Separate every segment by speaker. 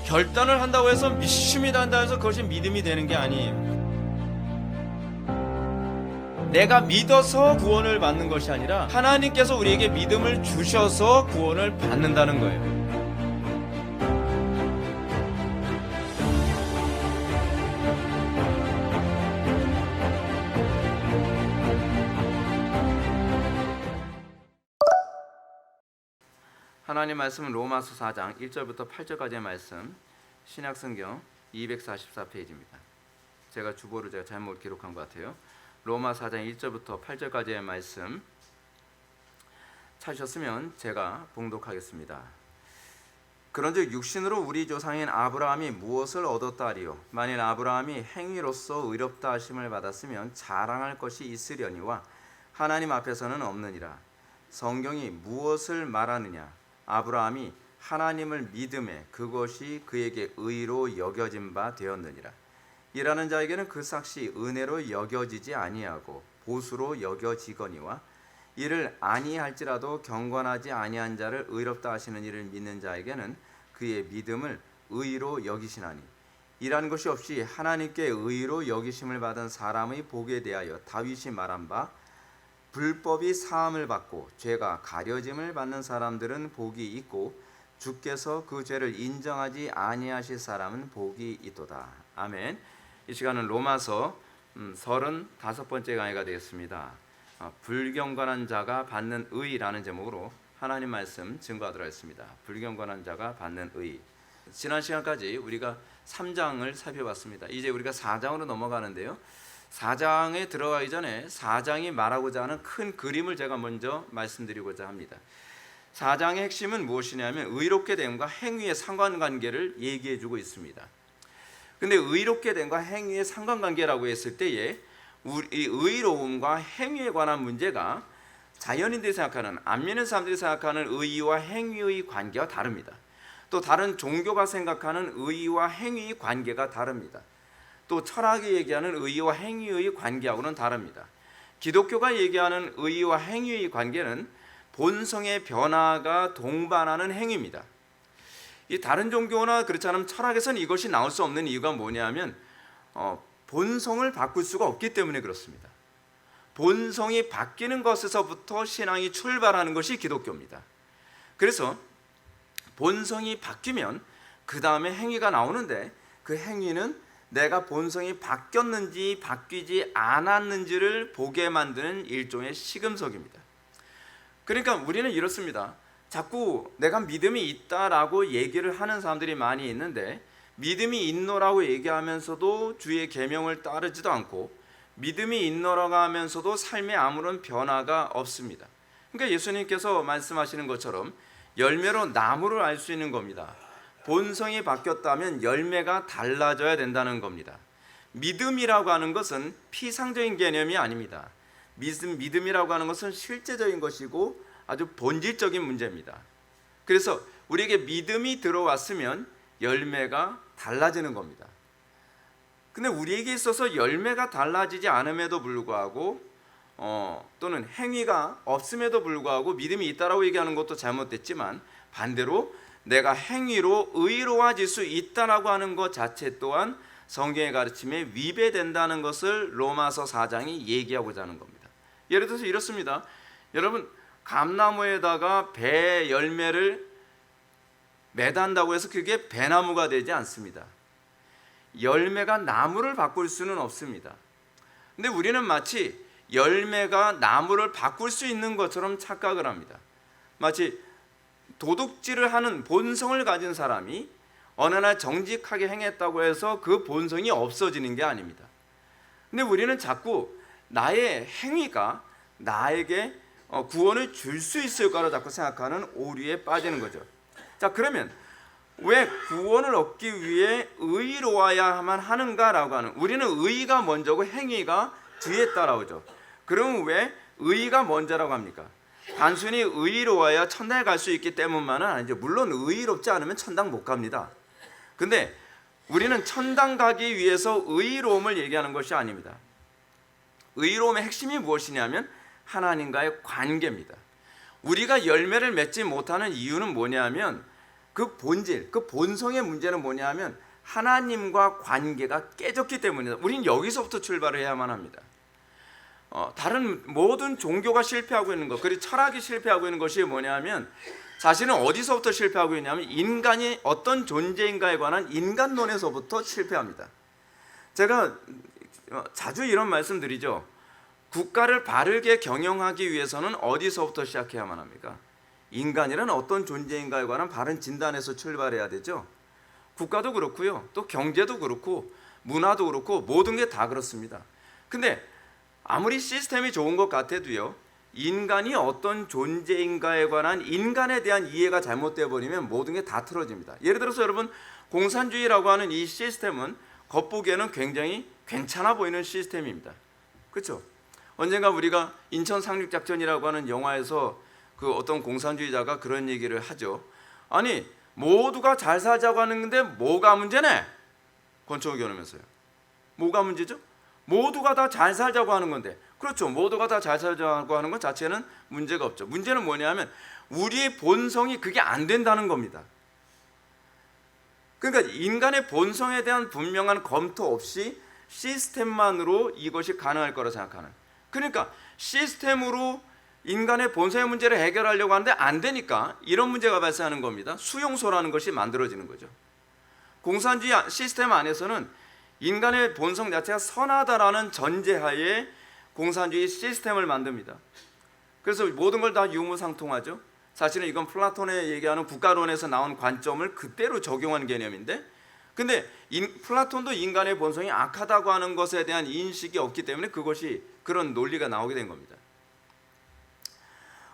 Speaker 1: 결단을 한다고 해서 믿습니다 한다고 해서 그것이 믿음이 되는 게 아니에요. 내가 믿어서 구원을 받는 것이 아니라 하나님께서 우리에게 믿음을 주셔서 구원을 받는다는 거예요. 하나님 말씀은 로마서 4장 1절부터 8절까지의 말씀, 신약성경 244페이지입니다. 제가 주보를 잘못 기록한 것 같아요. 로마 4장 1절부터 8절까지의 말씀 찾으셨으면 제가 봉독하겠습니다. 그런즉 육신으로 우리 조상인 아브라함이 무엇을 얻었다 하리요? 만일 아브라함이 행위로서 의롭다 하심을 받았으면 자랑할 것이 있으려니와 하나님 앞에서는 없느니라. 성경이 무엇을 말하느냐? 아브라함이 하나님을 믿음에 그것이 그에게 의로 여겨진 바 되었느니라. 일하는 자에게는 그 삭시 은혜로 여겨지지 아니하고 보수로 여겨지거니와 이를 아니할지라도 경건하지 아니한 자를 의롭다 하시는 이를 믿는 자에게는 그의 믿음을 의로 여기시나니, 이라는 것이 없이 하나님께 의로 여기심을 받은 사람의 복에 대하여 다윗이 말한 바, 불법이 사함을 받고 죄가 가려짐을 받는 사람들은 복이 있고 주께서 그 죄를 인정하지 아니하실 사람은 복이 있도다. 아멘. 이 시간은 로마서 35번째 강의가 되겠습니다. 불경건한 자가 받는 의라는 제목으로 하나님 말씀 증거하도록 하겠습니다. 불경건한 자가 받는 의. 지난 시간까지 우리가 3장을 살펴봤습니다. 이제 우리가 4장으로 넘어가는데요. 4장에 들어가기 전에 4장이 말하고자 하는 큰 그림을 제가 먼저 말씀드리고자 합니다. 4장의 핵심은 무엇이냐면 의롭게 됨과 행위의 상관관계를 얘기해주고 있습니다. 근데 의롭게 됨과 행위의 상관관계라고 했을 때에 우리 의로움과 행위에 관한 문제가 자연인들이 생각하는, 안 믿는 사람들이 생각하는 의와 행위의 관계가 다릅니다. 또 다른 종교가 생각하는 의와 행위의 관계가 다릅니다. 또 철학이 얘기하는 의와 행위의 관계하고는 다릅니다. 기독교가 얘기하는 의와 행위의 관계는 본성의 변화가 동반하는 행위입니다. 이 다른 종교나 그렇지 않으면 철학에서는 이것이 나올 수 없는 이유가 뭐냐면 본성을 바꿀 수가 없기 때문에 그렇습니다. 본성이 바뀌는 것에서부터 신앙이 출발하는 것이 기독교입니다. 그래서 본성이 바뀌면 그 다음에 행위가 나오는데, 그 행위는 내가 본성이 바뀌었는지 바뀌지 않았는지를 보게 만드는 일종의 시금석입니다. 그러니까 우리는 이렇습니다. 자꾸 내가 믿음이 있다라고 얘기를 하는 사람들이 많이 있는데, 믿음이 있노라고 얘기하면서도 주의 계명을 따르지도 않고 믿음이 있노라고 하면서도 삶에 아무런 변화가 없습니다. 그러니까 예수님께서 말씀하시는 것처럼 열매로 나무를 알 수 있는 겁니다. 본성이 바뀌었다면 열매가 달라져야 된다는 겁니다. 믿음이라고 하는 것은 피상적인 개념이 아닙니다. 믿음이라고 하는 것은 실제적인 것이고 아주 본질적인 문제입니다. 그래서 우리에게 믿음이 들어왔으면 열매가 달라지는 겁니다. 근데 우리에게 있어서 열매가 달라지지 않음에도 불구하고 또는 행위가 없음에도 불구하고 믿음이 있다라고 얘기하는 것도 잘못됐지만, 반대로 내가 행위로 의로워질 수 있다라고 하는 것 자체 또한 성경의 가르침에 위배된다는 것을 로마서 4장이 얘기하고자 하는 겁니다. 예를 들어서 이렇습니다. 여러분, 감나무에다가 배 열매를 매단다고 해서 그게 배나무가 되지 않습니다. 열매가 나무를 바꿀 수는 없습니다. 근데 우리는 마치 열매가 나무를 바꿀 수 있는 것처럼 착각을 합니다. 마치 도둑질을 하는 본성을 가진 사람이 어느 날 정직하게 행했다고 해서 그 본성이 없어지는 게 아닙니다. 근데 우리는 자꾸 나의 행위가 나에게 구원을 줄 수 있을까로 자꾸 생각하는 오류에 빠지는 거죠. 자, 그러면 왜 구원을 얻기 위해 의로워야만 하는가라고 하는, 우리는 의가 먼저고 행위가 뒤에 따라오죠. 그러면 왜 의가 먼저라고 합니까? 단순히 의로워야 천당에 갈 수 있기 때문만은 아니죠. 물론 의롭지 않으면 천당 못 갑니다. 근데 우리는 천당 가기 위해서 의로움을 얘기하는 것이 아닙니다. 의로움의 핵심이 무엇이냐면 하나님과의 관계입니다. 우리가 열매를 맺지 못하는 이유는 뭐냐면 그 본질, 그 본성의 문제는 뭐냐면 하나님과 관계가 깨졌기 때문이다. 우리는 여기서부터 출발을 해야만 합니다. 다른 모든 종교가 실패하고 있는 것, 그리고 철학이 실패하고 있는 것이 뭐냐면 사실은 어디서부터 실패하고 있냐면 인간이 어떤 존재인가에 관한 인간론에서부터 실패합니다. 제가 자주 이런 말씀 드리죠. 국가를 바르게 경영하기 위해서는 어디서부터 시작해야만 합니까? 인간이란 어떤 존재인가에 관한 바른 진단에서 출발해야 되죠. 국가도 그렇고요, 또 경제도 그렇고 문화도 그렇고 모든 게 다 그렇습니다. 근데 아무리 시스템이 좋은 것 같아도요, 인간이 어떤 존재인가에 관한 인간에 대한 이해가 잘못되어 버리면 모든 게 다 틀어집니다. 예를 들어서 여러분, 공산주의라고 하는 이 시스템은 겉보기에는 굉장히 괜찮아 보이는 시스템입니다. 그렇죠? 언젠가 우리가 인천 상륙작전이라고 하는 영화에서 그 어떤 공산주의자가 그런 얘기를 하죠. 아니, 모두가 잘 살자고 하는 건데 뭐가 문제네? 권총을 겨누면서요. 뭐가 문제죠? 모두가 다 잘 살자고 하는 건데, 그렇죠, 모두가 다 잘 살자고 하는 것 자체는 문제가 없죠. 문제는 뭐냐면 우리의 본성이 그게 안 된다는 겁니다. 그러니까 인간의 본성에 대한 분명한 검토 없이 시스템만으로 이것이 가능할 거라 생각하는, 그러니까 시스템으로 인간의 본성의 문제를 해결하려고 하는데 안 되니까 이런 문제가 발생하는 겁니다. 수용소라는 것이 만들어지는 거죠. 공산주의 시스템 안에서는 인간의 본성 자체가 선하다라는 전제하에 공산주의 시스템을 만듭니다. 그래서 모든 걸 다 유무상통하죠. 사실은 이건 플라톤의 얘기하는 국가론에서 나온 관점을 그대로 적용한 개념인데, 근데 플라톤도 인간의 본성이 악하다고 하는 것에 대한 인식이 없기 때문에 그것이 그런 논리가 나오게 된 겁니다.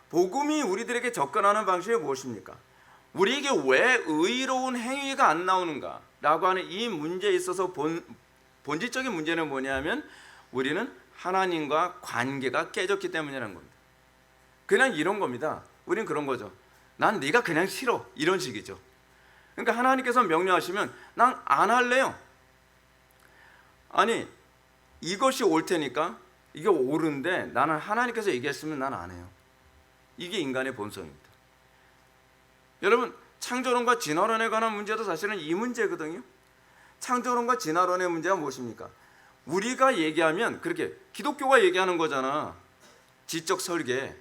Speaker 1: 복음이 우리들에게 접근하는 방식이 무엇입니까? 우리에게 왜 의로운 행위가 안 나오는가 라고 하는 이 문제에 있어서 본질적인 문제는 뭐냐면 우리는 하나님과 관계가 깨졌기 때문이라는 겁니다. 그냥 이런 겁니다. 우리는 그런 거죠. 난 네가 그냥 싫어, 이런 식이죠. 그러니까 하나님께서 명령하시면 난 안 할래요. 아니, 이것이 옳테니까, 이게 옳은데 나는 하나님께서 얘기했으면 난 안 해요. 이게 인간의 본성입니다. 여러분, 창조론과 진화론에 관한 문제도 사실은 이 문제거든요. 창조론과 진화론의 문제가 무엇입니까? 우리가 얘기하면 그렇게 기독교가 얘기하는 거잖아. 지적 설계.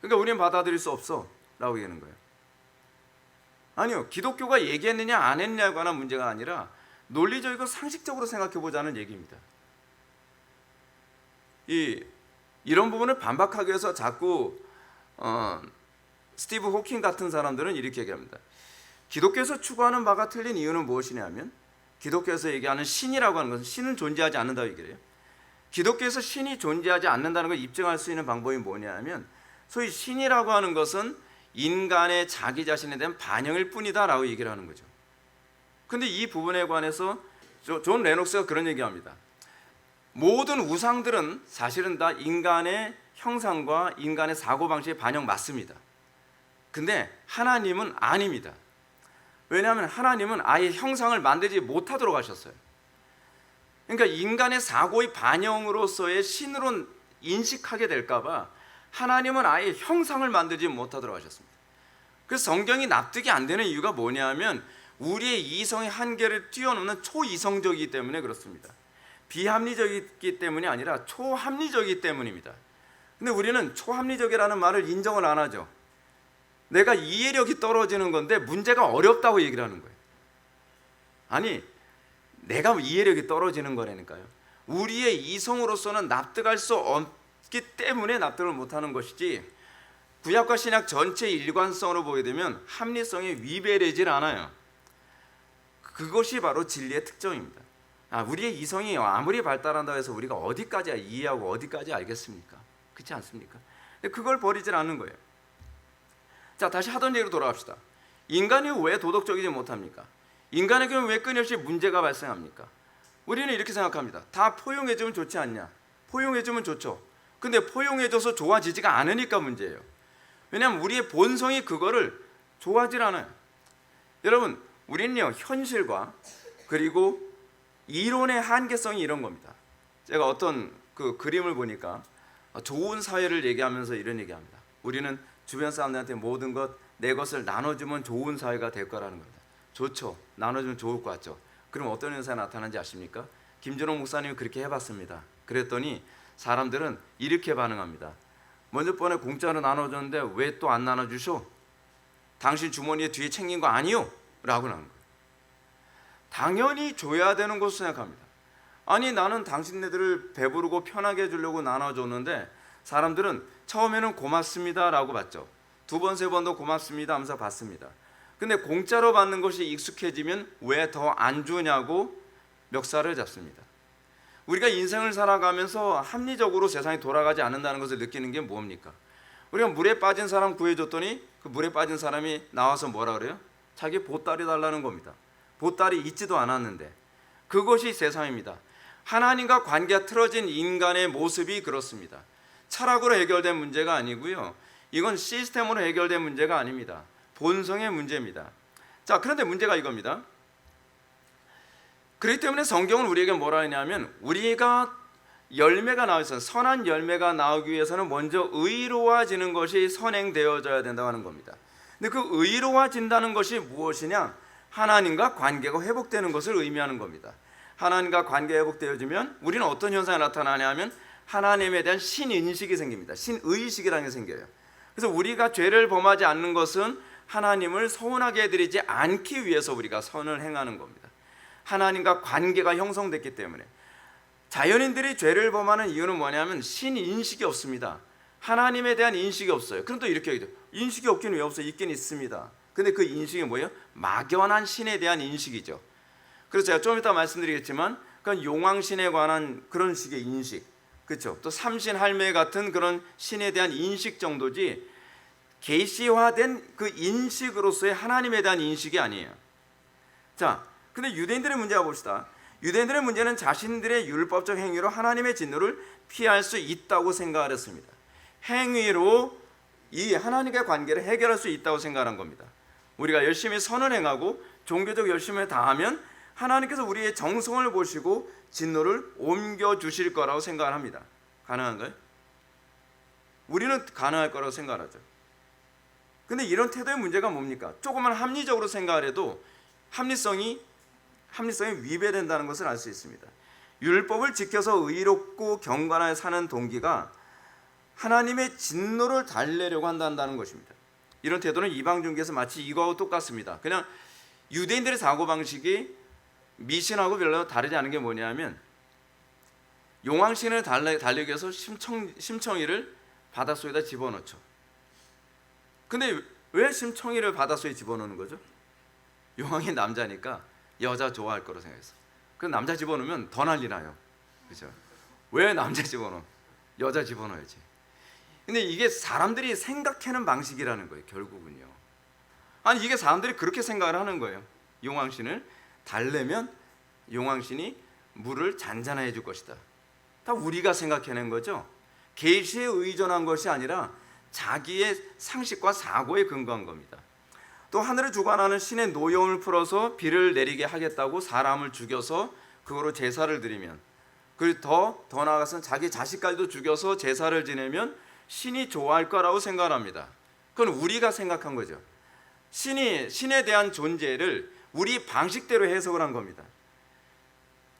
Speaker 1: 그러니까 우리는 받아들일 수 없어 라고 얘기하는 거예요. 아니요, 기독교가 얘기했느냐 안 했느냐에 관한 문제가 아니라 논리적이고 상식적으로 생각해 보자는 얘기입니다. 이런 부분을 반박하기 위해서 자꾸 스티브 호킹 같은 사람들은 이렇게 얘기합니다. 기독교에서 추구하는 바가 틀린 이유는 무엇이냐면, 기독교에서 얘기하는 신이라고 하는 것은 신은 존재하지 않는다고 얘기를 해요. 기독교에서 신이 존재하지 않는다는 걸 입증할 수 있는 방법이 뭐냐면, 소위 신이라고 하는 것은 인간의 자기 자신에 대한 반영일 뿐이다 라고 얘기를 하는 거죠. 근데 이 부분에 관해서 존 레녹스가 그런 얘기합니다. 모든 우상들은 사실은 다 인간의 형상과 인간의 사고방식의 반영 맞습니다. 근데 하나님은 아닙니다. 왜냐하면 하나님은 아예 형상을 만들지 못하도록 하셨어요. 그러니까 인간의 사고의 반영으로서의 신으로 인식하게 될까 봐 하나님은 아예 형상을 만들지 못하도록 하셨습니다. 그래서 성경이 납득이 안 되는 이유가 뭐냐면 우리의 이성의 한계를 뛰어넘는 초이성적이기 때문에 그렇습니다. 비합리적이기 때문이 아니라 초합리적이기 때문입니다. 근데 우리는 초합리적이라는 말을 인정을 안 하죠. 내가 이해력이 떨어지는 건데 문제가 어렵다고 얘기를 하는 거예요. 아니, 내가 이해력이 떨어지는 거라니까요. 우리의 이성으로서는 납득할 수 없기 때문에 납득을 못하는 것이지, 구약과 신약 전체의 일관성으로 보게 되면 합리성에 위배되질 않아요. 그것이 바로 진리의 특징입니다. 우리의 이성이 아무리 발달한다고 해서 우리가 어디까지 이해하고 어디까지 알겠습니까? 그렇지 않습니까? 근데 그걸 버리질 않는 거예요. 자, 다시 하던 얘기로 돌아갑시다. 인간이 왜 도덕적이지 못합니까? 인간에게는 왜 끊임없이 문제가 발생합니까? 우리는 이렇게 생각합니다. 다 포용해주면 좋지 않냐? 포용해주면 좋죠. 근데 포용해줘서 좋아지지가 않으니까 문제예요. 왜냐하면 우리의 본성이 그거를 좋아하질 않아요. 여러분, 우리는요, 현실과 그리고 이론의 한계성이 이런 겁니다. 제가 어떤 그 그림을 보니까 좋은 사회를 얘기하면서 이런 얘기합니다. 우리는 주변 사람들한테 모든 것 내 것을 나눠주면 좋은 사회가 될 거라는 겁니다. 좋죠. 나눠주면 좋을 것 같죠. 그럼 어떤 현상이 나타나는지 아십니까? 김준호 목사님이 그렇게 해봤습니다. 그랬더니 사람들은 이렇게 반응합니다. 먼저 번에 공짜로 나눠줬는데 왜 또 안 나눠주셔? 당신 주머니에 뒤에 챙긴 거 아니요? 라고 하는 거예요. 당연히 줘야 되는 것으로 생각합니다. 아니 나는 당신네들을 배부르고 편하게 해주려고 나눠줬는데 사람들은 처음에는 고맙습니다 라고 받죠. 두 번, 세 번도 고맙습니다 하면서 받습니다. 근데 공짜로 받는 것이 익숙해지면 왜 더 안 주냐고 멱살을 잡습니다. 우리가 인생을 살아가면서 합리적으로 세상이 돌아가지 않는다는 것을 느끼는 게 뭡니까? 우리가 물에 빠진 사람 구해줬더니 그 물에 빠진 사람이 나와서 뭐라 그래요? 자기 보따리 달라는 겁니다. 보따리 있지도 않았는데. 그것이 세상입니다. 하나님과 관계가 틀어진 인간의 모습이 그렇습니다. 철학으로 해결된 문제가 아니고요. 이건 시스템으로 해결된 문제가 아닙니다. 본성의 문제입니다. 자, 그런데 문제가 이겁니다. 그렇기 때문에 성경은 우리에게 뭐라 하냐면 우리가 열매가 나와야 선한 열매가 나오기 위해서는 먼저 의로워지는 것이 선행되어져야 된다고 하는 겁니다. 근데 그 의로워진다는 것이 무엇이냐? 하나님과 관계가 회복되는 것을 의미하는 겁니다. 하나님과 관계가 회복되어지면 우리는 어떤 현상이 나타나냐면 하나님에 대한 신인식이 생깁니다. 신의식이라는 게 생겨요. 그래서 우리가 죄를 범하지 않는 것은 하나님을 서운하게 해드리지 않기 위해서 우리가 선을 행하는 겁니다. 하나님과 관계가 형성됐기 때문에. 자연인들이 죄를 범하는 이유는 뭐냐면 신인식이 없습니다. 하나님에 대한 인식이 없어요. 그럼 또 이렇게 얘기해요. 인식이 없긴 왜 없어요? 있긴 있습니다. 근데 그 인식이 뭐예요? 막연한 신에 대한 인식이죠. 그래서 제가 좀 이따 말씀드리겠지만 그건 용왕신에 관한 그런 식의 인식, 그렇죠? 또 삼신 할매 같은 그런 신에 대한 인식 정도지 계시화된 그 인식으로서의 하나님에 대한 인식이 아니에요. 자, 근데 유대인들의 문제를 봅시다. 유대인들의 문제는 자신들의 율법적 행위로 하나님의 진노를 피할 수 있다고 생각을 했습니다. 행위로 이 하나님과의 관계를 해결할 수 있다고 생각한 겁니다. 우리가 열심히 선을 행하고 종교적 열심을 다하면 하나님께서 우리의 정성을 보시고 진노를 옮겨주실 거라고 생각을 합니다. 가능한가요? 우리는 가능할 거라고 생각을 하죠. 근데 이런 태도의 문제가 뭡니까? 조금만 합리적으로 생각을 해도 합리성이 위배된다는 것을 알 수 있습니다. 율법을 지켜서 의롭고 경건하게 사는 동기가 하나님의 진노를 달래려고 한다는 것입니다. 이런 태도는 이방 종교에서 마치 이거하고 똑같습니다. 그냥 유대인들의 사고방식이 미신하고 별로 다르지 않은 게 뭐냐면 용왕신을 달래기 위해서 심청이를 바닷속에다 집어넣죠. 근데 왜 심청이를 바닷속에 집어넣는 거죠? 용왕이 남자니까 여자 좋아할 거로 생각했어. 그 남자 집어넣으면 더 난리 나요. 그렇죠? 왜 남자 집어넣어? 여자 집어넣어야지. 근데 이게 사람들이 생각하는 방식이라는 거예요. 결국은요. 아니 이게 사람들이 그렇게 생각을 하는 거예요. 용왕신을 달래면 용왕신이 물을 잔잔하게 해줄 것이다. 다 우리가 생각해낸 거죠. 계시에 의존한 것이 아니라 자기의 상식과 사고에 근거한 겁니다. 또 하늘을 주관하는 신의 노여움을 풀어서 비를 내리게 하겠다고 사람을 죽여서 그거로 제사를 드리면, 그리고 더 나아가서는 자기 자식까지도 죽여서 제사를 지내면 신이 좋아할 거라고 생각합니다. 그건 우리가 생각한 거죠. 신에 대한 존재를 우리 방식대로 해석을 한 겁니다.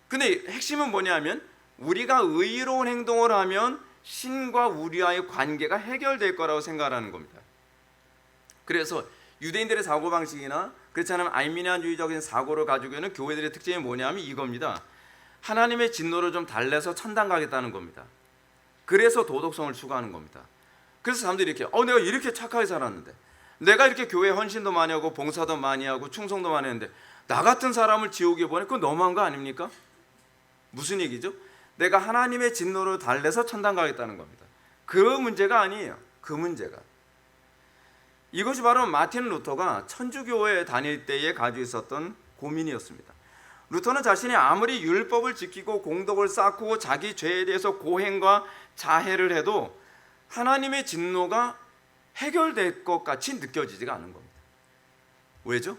Speaker 1: 근데 핵심은 뭐냐면 우리가 의로운 행동을 하면 신과 우리와의 관계가 해결될 거라고 생각하는 겁니다. 그래서 유대인들의 사고방식이나 그렇지 않으면 알미니안주의적인 사고를 가지고 있는 교회들의 특징이 뭐냐면 이겁니다. 하나님의 진노를 좀 달래서 천당 가겠다는 겁니다. 그래서 도덕성을 추구하는 겁니다. 그래서 사람들이 이렇게 내가 이렇게 착하게 살았는데, 내가 이렇게 교회 헌신도 많이 하고 봉사도 많이 하고 충성도 많이 했는데 나 같은 사람을 지옥에 보내? 그건 너무한 거 아닙니까? 무슨 얘기죠? 내가 하나님의 진노를 달래서 천당 가겠다는 겁니다. 그 문제가 아니에요. 그 문제가. 이것이 바로 마틴 루터가 천주교회에 다닐 때에 가지고 있었던 고민이었습니다. 루터는 자신이 아무리 율법을 지키고 공덕을 쌓고 자기 죄에 대해서 고행과 자해를 해도 하나님의 진노가 해결될 것 같이 느껴지지가 않은 겁니다. 왜죠?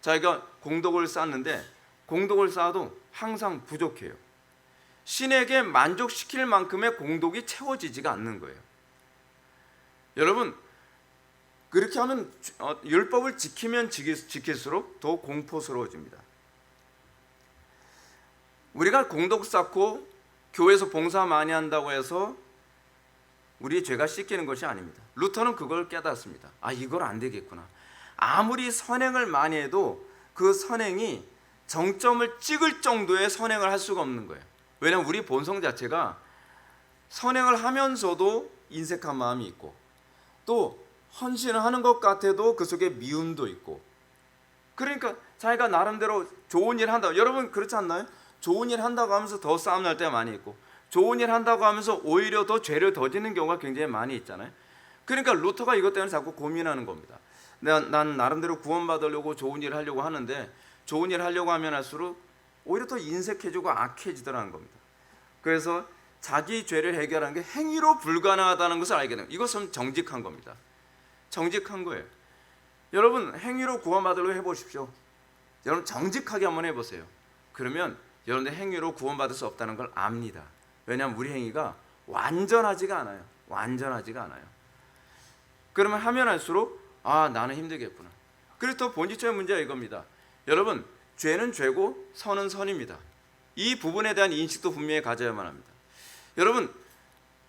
Speaker 1: 자기가 공덕을 쌓는데 공덕을 쌓아도 항상 부족해요. 신에게 만족시킬 만큼의 공덕이 채워지지가 않는 거예요. 여러분, 그렇게 하면 율법을 지키면 지킬수록 더 공포스러워집니다. 우리가 공덕 쌓고 교회에서 봉사 많이 한다고 해서 우리의 죄가 씻기는 것이 아닙니다. 루터는 그걸 깨닫습니다. 아, 이걸 안 되겠구나. 아무리 선행을 많이 해도 그 선행이 정점을 찍을 정도의 선행을 할 수가 없는 거예요. 왜냐하면 우리 본성 자체가 선행을 하면서도 인색한 마음이 있고, 또 헌신을 하는 것 같아도 그 속에 미움도 있고, 그러니까 자기가 나름대로 좋은 일 한다고, 여러분 그렇지 않나요? 좋은 일 한다고 하면서 더 싸움 날 때가 많이 있고, 좋은 일 한다고 하면서 오히려 더 죄를 더 짓는 경우가 굉장히 많이 있잖아요. 그러니까 루터가 이것 때문에 자꾸 고민하는 겁니다. 난 나름대로 구원받으려고 좋은 일을 하려고 하는데, 좋은 일을 하려고 하면 할수록 오히려 더 인색해지고 악해지더라는 겁니다. 그래서 자기 죄를 해결하는 게 행위로 불가능하다는 것을 알게 됩니다. 이것은 정직한 겁니다. 정직한 거예요. 여러분 행위로 구원받으려고 해보십시오. 여러분 정직하게 한번 해보세요. 그러면 여러분들 행위로 구원받을 수 없다는 걸 압니다. 왜냐하면 우리 행위가 완전하지가 않아요. 완전하지가 않아요. 그러면 하면 할수록 아, 나는 힘들겠구나. 그래서 더 본질적인 문제가 이겁니다. 여러분, 죄는 죄고 선은 선입니다. 이 부분에 대한 인식도 분명히 가져야만 합니다. 여러분,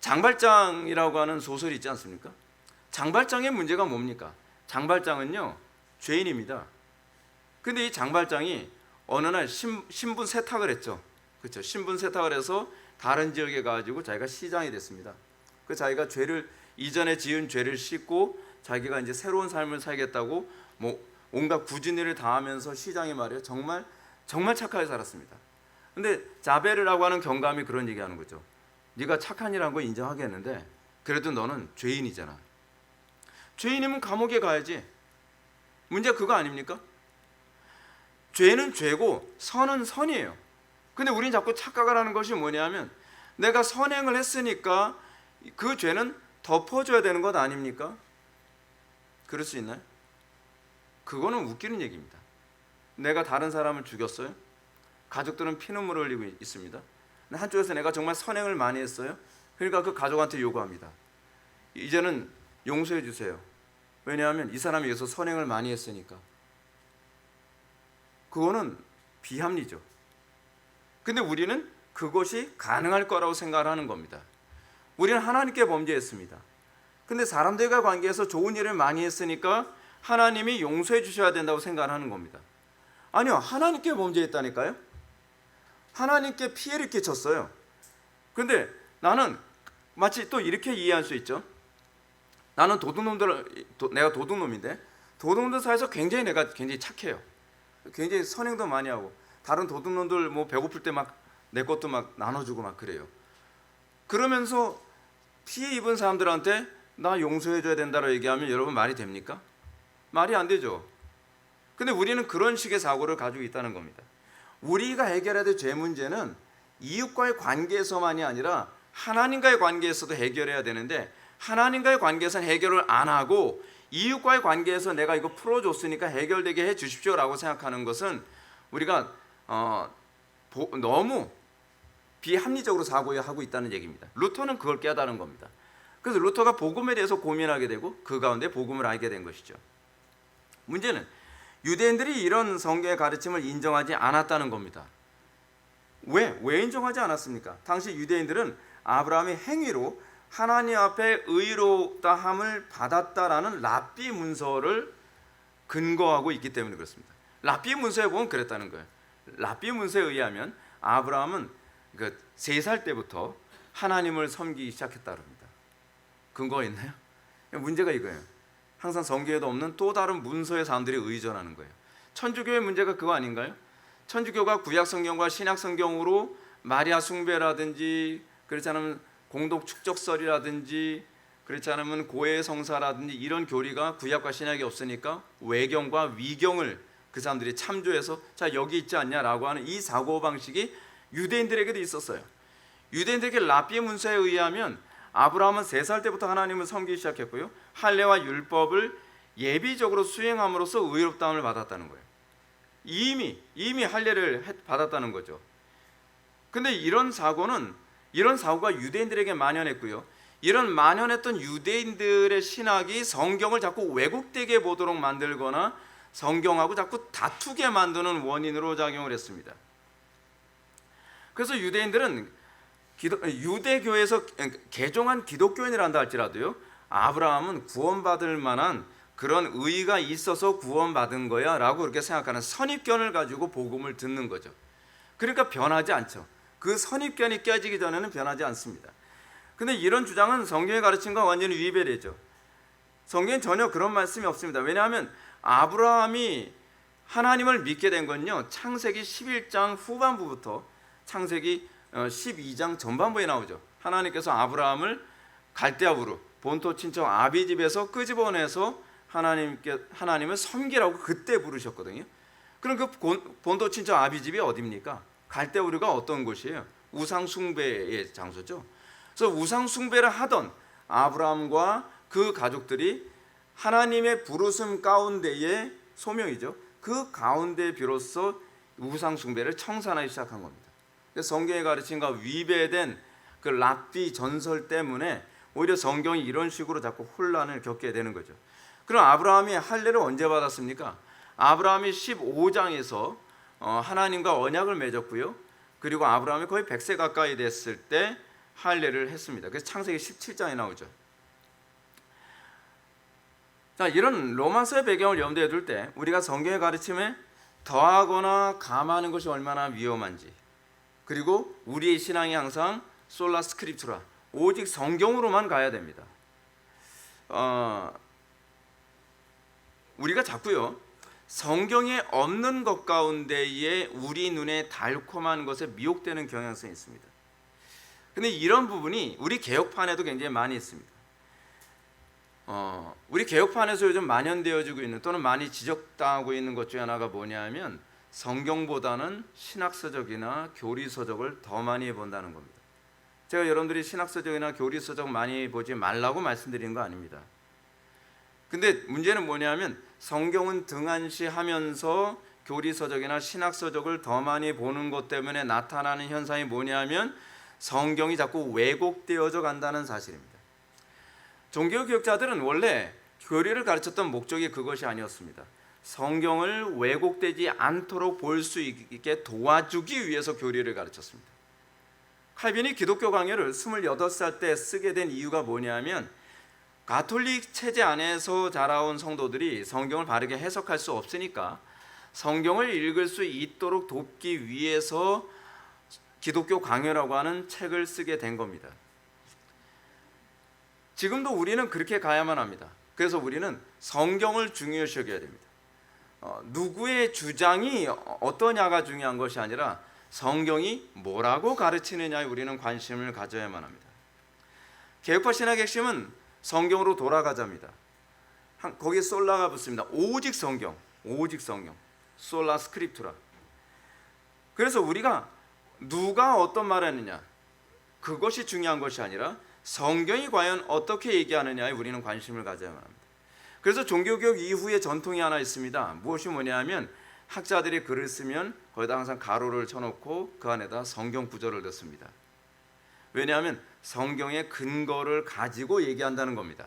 Speaker 1: 장발장이라고 하는 소설이 있지 않습니까? 장발장의 문제가 뭡니까? 장발장은요, 죄인입니다. 근데 이 장발장이 어느 날 신분 세탁을 했죠. 그렇죠? 신분 세탁을 해서 다른 지역에 가지고 자기가 시장이 됐습니다. 그 자기가 이전에 지은 죄를 씻고 자기가 이제 새로운 삶을 살겠다고 온갖 굳은 일을 다 하면서 시장이 말이에요. 정말 착하게 살았습니다. 근데 자베르라고 하는 경감이 그런 얘기하는 거죠. 네가 착한 일 한 거 인정하겠는데 그래도 너는 죄인이잖아. 죄인이면 감옥에 가야지. 문제가 그거 아닙니까? 죄는 죄고 선은 선이에요. 근데 우리는 자꾸 착각을 하는 것이 뭐냐면 내가 선행을 했으니까 그 죄는 덮어줘야 되는 것 아닙니까? 그럴 수 있나요? 그거는 웃기는 얘기입니다. 내가 다른 사람을 죽였어요. 가족들은 피눈물을 흘리고 있습니다. 한쪽에서 내가 정말 선행을 많이 했어요. 그러니까 그 가족한테 요구합니다. 이제는 용서해 주세요. 왜냐하면 이 사람이 여기서 선행을 많이 했으니까. 그거는 비합리죠. 근데 우리는 그것이 가능할 거라고 생각하는 겁니다. 우리는 하나님께 범죄했습니다. 근데 사람들과 관계에서 좋은 일을 많이 했으니까 하나님이 용서해 주셔야 된다고 생각하는 겁니다. 아니요, 하나님께 범죄했다니까요. 하나님께 피해를 끼쳤어요. 근데 나는 마치 또 이렇게 이해할 수 있죠. 나는 내가 도둑놈인데 도둑놈들 사이에서 내가 굉장히 착해요. 굉장히 선행도 많이 하고 다른 도둑놈들 배고플 때 막 내 것도 막 나눠주고 막 그래요. 그러면서 피해 입은 사람들한테 나 용서해줘야 된다고 얘기하면 여러분 말이 됩니까? 말이 안 되죠. 근데 우리는 그런 식의 사고를 가지고 있다는 겁니다. 우리가 해결해야 될 죄 문제는 이웃과의 관계에서만이 아니라 하나님과의 관계에서도 해결해야 되는데 하나님과의 관계에서는 해결을 안 하고 이웃과의 관계에서 내가 이거 풀어줬으니까 해결되게 해 주십시오라고 생각하는 것은 우리가 너무 비합리적으로 사고하고 있다는 얘기입니다. 루터는 그걸 깨달은 겁니다. 그래서 루터가 복음에 대해서 고민하게 되고 그 가운데 복음을 알게 된 것이죠. 문제는 유대인들이 이런 성경의 가르침을 인정하지 않았다는 겁니다. 왜 인정하지 않았습니까? 당시 유대인들은 아브라함의 행위로 하나님 앞에 의롭다함을 받았다라는 랍비 문서를 근거하고 있기 때문에 그렇습니다. 랍비 문서에 보면 그랬다는 거예요. 랍비 문서에 의하면 아브라함은 3살 때부터 하나님을 섬기기 시작했다고 합니다. 근거가 있나요? 문제가 이거예요. 항상 성경에도 없는 또 다른 문서에 사람들이 의존하는 거예요. 천주교의 문제가 그거 아닌가요? 천주교가 구약 성경과 신약 성경으로 마리아 숭배라든지 그렇지 않으면 공덕 축적설이라든지 그렇지 않으면 고해 성사라든지 이런 교리가 구약과 신약이 없으니까 외경과 위경을 그 사람들이 참조해서 자 여기 있지 않냐라고 하는 이 사고방식이 유대인들에게도 있었어요. 유대인들에게 랍비 문서에 의하면 아브라함은 3살 때부터 하나님을 섬기기 시작했고요. 할례와 율법을 예비적으로 수행함으로써 의롭다함을 받았다는 거예요. 이미 할례를 받았다는 거죠. 근데 이런 사고가 유대인들에게 만연했고요. 이런 만연했던 유대인들의 신학이 성경을 자꾸 왜곡되게 보도록 만들거나 성경하고 자꾸 다투게 만드는 원인으로 작용을 했습니다. 그래서 유대인들은 유대교에서 개종한 기독교인이란다 할지라도요, 아브라함은 구원받을 만한 그런 의의가 있어서 구원받은 거야 라고 그렇게 생각하는 선입견을 가지고 복음을 듣는 거죠. 그러니까 변하지 않죠. 그 선입견이 깨지기 전에는 변하지 않습니다. 근데 이런 주장은 성경의 가르침과 완전히 위배되죠. 성경엔 전혀 그런 말씀이 없습니다. 왜냐하면 아브라함이 하나님을 믿게 된 건요, 창세기 11장 후반부부터 창세기 12장 전반부에 나오죠. 하나님께서 아브라함을 갈대아우르 본토 친척 아비 집에서 끄집어내서 하나님을 섬기라고 그때 부르셨거든요. 그럼 그 본토 친척 아비 집이 어디입니까? 갈대우르가 어떤 곳이에요? 우상 숭배의 장소죠. 그래서 우상 숭배를 하던 아브라함과 그 가족들이 하나님의 부르심 가운데의 소명이죠. 그 가운데 비로소 우상 숭배를 청산하기 시작한 겁니다. 성경의 가르침과 위배된 그 랍비 전설 때문에 오히려 성경이 이런 식으로 자꾸 혼란을 겪게 되는 거죠. 그럼 아브라함이 할례를 언제 받았습니까? 아브라함이 15장에서 하나님과 언약을 맺었고요. 그리고 아브라함이 거의 100세 가까이 됐을 때 할례를 했습니다. 그래서 창세기 17장에 나오죠. 자, 이런 로마서의 배경을 염두에 둘 때 우리가 성경의 가르침에 더하거나 감하는 것이 얼마나 위험한지, 그리고 우리의 신앙이 항상 솔라 스크립투라, 오직 성경으로만 가야 됩니다. 우리가 자꾸요, 성경에 없는 것 가운데에 우리 눈에 달콤한 것에 미혹되는 경향성이 있습니다. 근데 이런 부분이 우리 개혁판에도 굉장히 많이 있습니다. 우리 개혁판에서 요즘 만연되어지고 있는, 또는 많이 지적당하고 있는 것 중에 하나가 뭐냐면 성경보다는 신학서적이나 교리서적을 더 많이 본다는 겁니다. 제가 여러분들이 신학서적이나 교리서적 많이 보지 말라고 말씀드리는 거 아닙니다. 근데 문제는 뭐냐면 성경은 등한시하면서 교리서적이나 신학서적을 더 많이 보는 것 때문에 나타나는 현상이 뭐냐면 성경이 자꾸 왜곡되어져 간다는 사실입니다. 종교개혁자들은 원래 교리를 가르쳤던 목적이 그것이 아니었습니다. 성경을 왜곡되지 않도록 볼 수 있게 도와주기 위해서 교리를 가르쳤습니다. 칼빈이 기독교 강요를 28살 때 쓰게 된 이유가 뭐냐면 가톨릭 체제 안에서 자라온 성도들이 성경을 바르게 해석할 수 없으니까 성경을 읽을 수 있도록 돕기 위해서 기독교 강요라고 하는 책을 쓰게 된 겁니다. 지금도 우리는 그렇게 가야만 합니다. 그래서 우리는 성경을 중요시 여겨야 됩니다. 누구의 주장이 어떠냐가 중요한 것이 아니라 성경이 뭐라고 가르치느냐에 우리는 관심을 가져야만 합니다. 개혁파 신학의 핵심은 성경으로 돌아가자입니다. 거기에 솔라가 붙습니다. 오직 성경, 오직 성경, 솔라 스크립투라. 그래서 우리가 누가 어떤 말을 했느냐, 그것이 중요한 것이 아니라 성경이 과연 어떻게 얘기하느냐에 우리는 관심을 가져야만 합니다. 그래서 종교개혁 이후에 전통이 하나 있습니다. 무엇이 뭐냐면 학자들이 글을 쓰면 거기다 항상 가로를 쳐놓고 그 안에다 성경 구절을 넣습니다. 왜냐하면 성경의 근거를 가지고 얘기한다는 겁니다.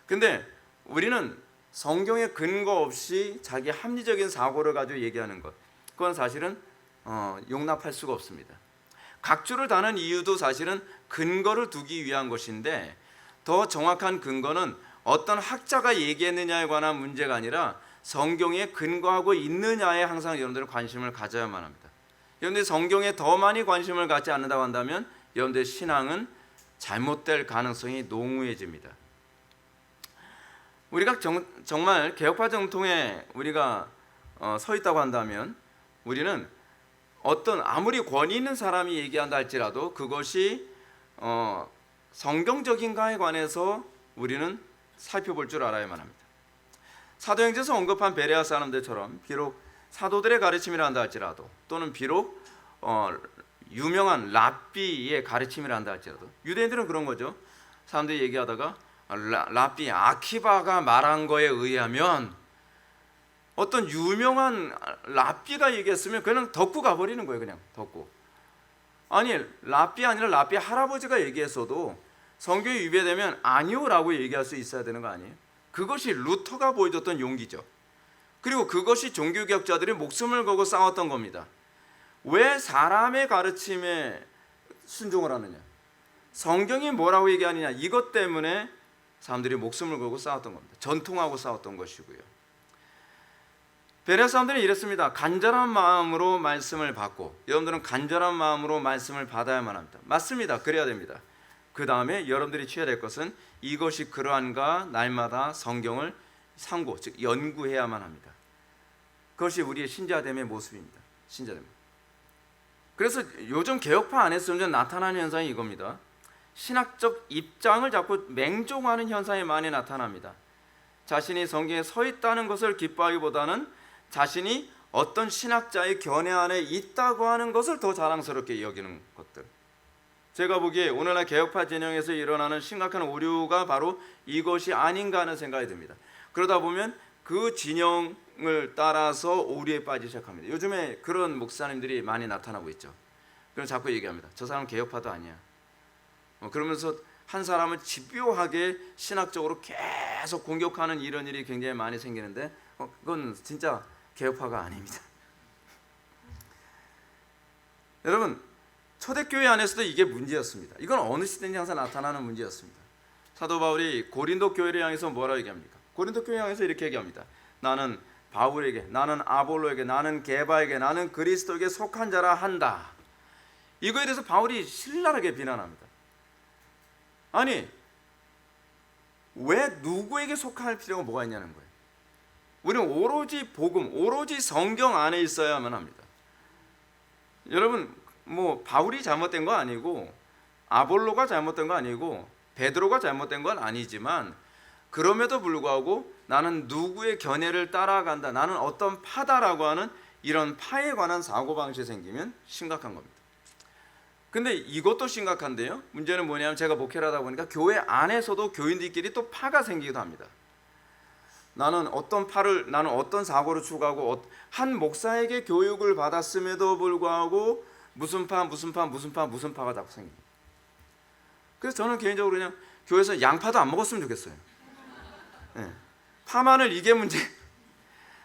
Speaker 1: 근데 우리는 성경의 근거 없이 자기 합리적인 사고를 가지고 얘기하는 것, 그건 사실은 용납할 수가 없습니다. 각주를 다는 이유도 사실은 근거를 두기 위한 것인데, 더 정확한 근거는 어떤 학자가 얘기했느냐에 관한 문제가 아니라 성경에 근거하고 있느냐에 항상 여러분들은 관심을 가져야만 합니다. 여러분들이 성경에 더 많이 관심을 갖지 않는다고 한다면 여러분들의 신앙은 잘못될 가능성이 농후해집니다. 우리가 정말 개혁파 정통에 우리가 서 있다고 한다면 우리는 어떤 아무리 권위 있는 사람이 얘기한다 할지라도 그것이 성경적인가에 관해서 우리는 살펴볼 줄 알아야만 합니다. 사도행전에서 언급한 베레아 사람들처럼 비록 사도들의 가르침이라 한다 할지라도, 또는 비록 유명한 랍비의 가르침이라 한다 할지라도, 유대인들은 그런 거죠. 사람들이 얘기하다가 랍비 아키바가 말한 거에 의하면, 어떤 유명한 랍비가 얘기했으면 그냥 덮고 가버리는 거예요. 그냥 덮고. 아니, 랍비 아니라 랍비 할아버지가 얘기했어도 성경에 위배되면 아니요라고 얘기할 수 있어야 되는 거 아니에요? 그것이 루터가 보여줬던 용기죠. 그리고 그것이 종교개혁자들이 목숨을 걸고 싸웠던 겁니다. 왜 사람의 가르침에 순종을 하느냐? 성경이 뭐라고 얘기하느냐? 이것 때문에 사람들이 목숨을 걸고 싸웠던 겁니다. 전통하고 싸웠던 것이고요. 베레아 사람들은 이랬습니다. 간절한 마음으로 말씀을 받고, 여러분들은 간절한 마음으로 말씀을 받아야만 합니다. 맞습니다. 그래야 됩니다. 그 다음에 여러분들이 취해야 될 것은 이것이 그러한가 날마다 성경을 상고, 즉 연구해야만 합니다. 그것이 우리의 신자됨의 모습입니다. 신자됨. 그래서 요즘 개혁파 안에서 점점 나타나는 현상이 이겁니다. 신학적 입장을 자꾸 맹종하는 현상이 많이 나타납니다. 자신이 성경에 서 있다는 것을 기뻐하기보다는 자신이 어떤 신학자의 견해 안에 있다고 하는 것을 더 자랑스럽게 여기는 것들. 제가 보기에 오늘날 개혁파 진영에서 일어나는 심각한 오류가 바로 이것이 아닌가 하는 생각이 듭니다. 그러다 보면 그 진영을 따라서 오류에 빠지기 시작합니다. 요즘에 그런 목사님들이 많이 나타나고 있죠. 그럼 자꾸 얘기합니다. 저 사람 개혁파도 아니야. 그러면서 한 사람을 집요하게 신학적으로 계속 공격하는 이런 일이 굉장히 많이 생기는데 그건 진짜 개혁파가 아닙니다. 여러분, 초대교회 안에서도 이게 문제였습니다. 이건 어느 시대든지 항상 나타나는 문제였습니다. 사도 바울이 고린도 교회를 향해서 뭐라고 얘기합니까? 고린도 교회 향해서 이렇게 얘기합니다. 나는 바울에게, 나는 아볼로에게, 나는 게바에게, 나는 그리스도에게 속한 자라 한다. 이거에 대해서 바울이 신랄하게 비난합니다. 아니, 왜 누구에게 속할 필요가 뭐가 있냐는 거예요. 우리는 오로지 복음, 오로지 성경 안에 있어야만 합니다. 여러분, 뭐 바울이 잘못된 거 아니고 아볼로가 잘못된 거 아니고 베드로가 잘못된 건 아니지만 그럼에도 불구하고 나는 누구의 견해를 따라간다, 나는 어떤 파다라고 하는 이런 파에 관한 사고방식이 생기면 심각한 겁니다. 근데 이것도 심각한데요. 문제는 뭐냐면 제가 목회를 하다 보니까 교회 안에서도 교인들끼리 또 파가 생기기도 합니다. 나는 어떤 사고를 추구하고 한 목사에게 교육을 받았음에도 불구하고 무슨 파가 자꾸 생깁니다. 그래서 저는 개인적으로 그냥 교회에서 양파도 안 먹었으면 좋겠어요. 네. 파만을 이게 문제.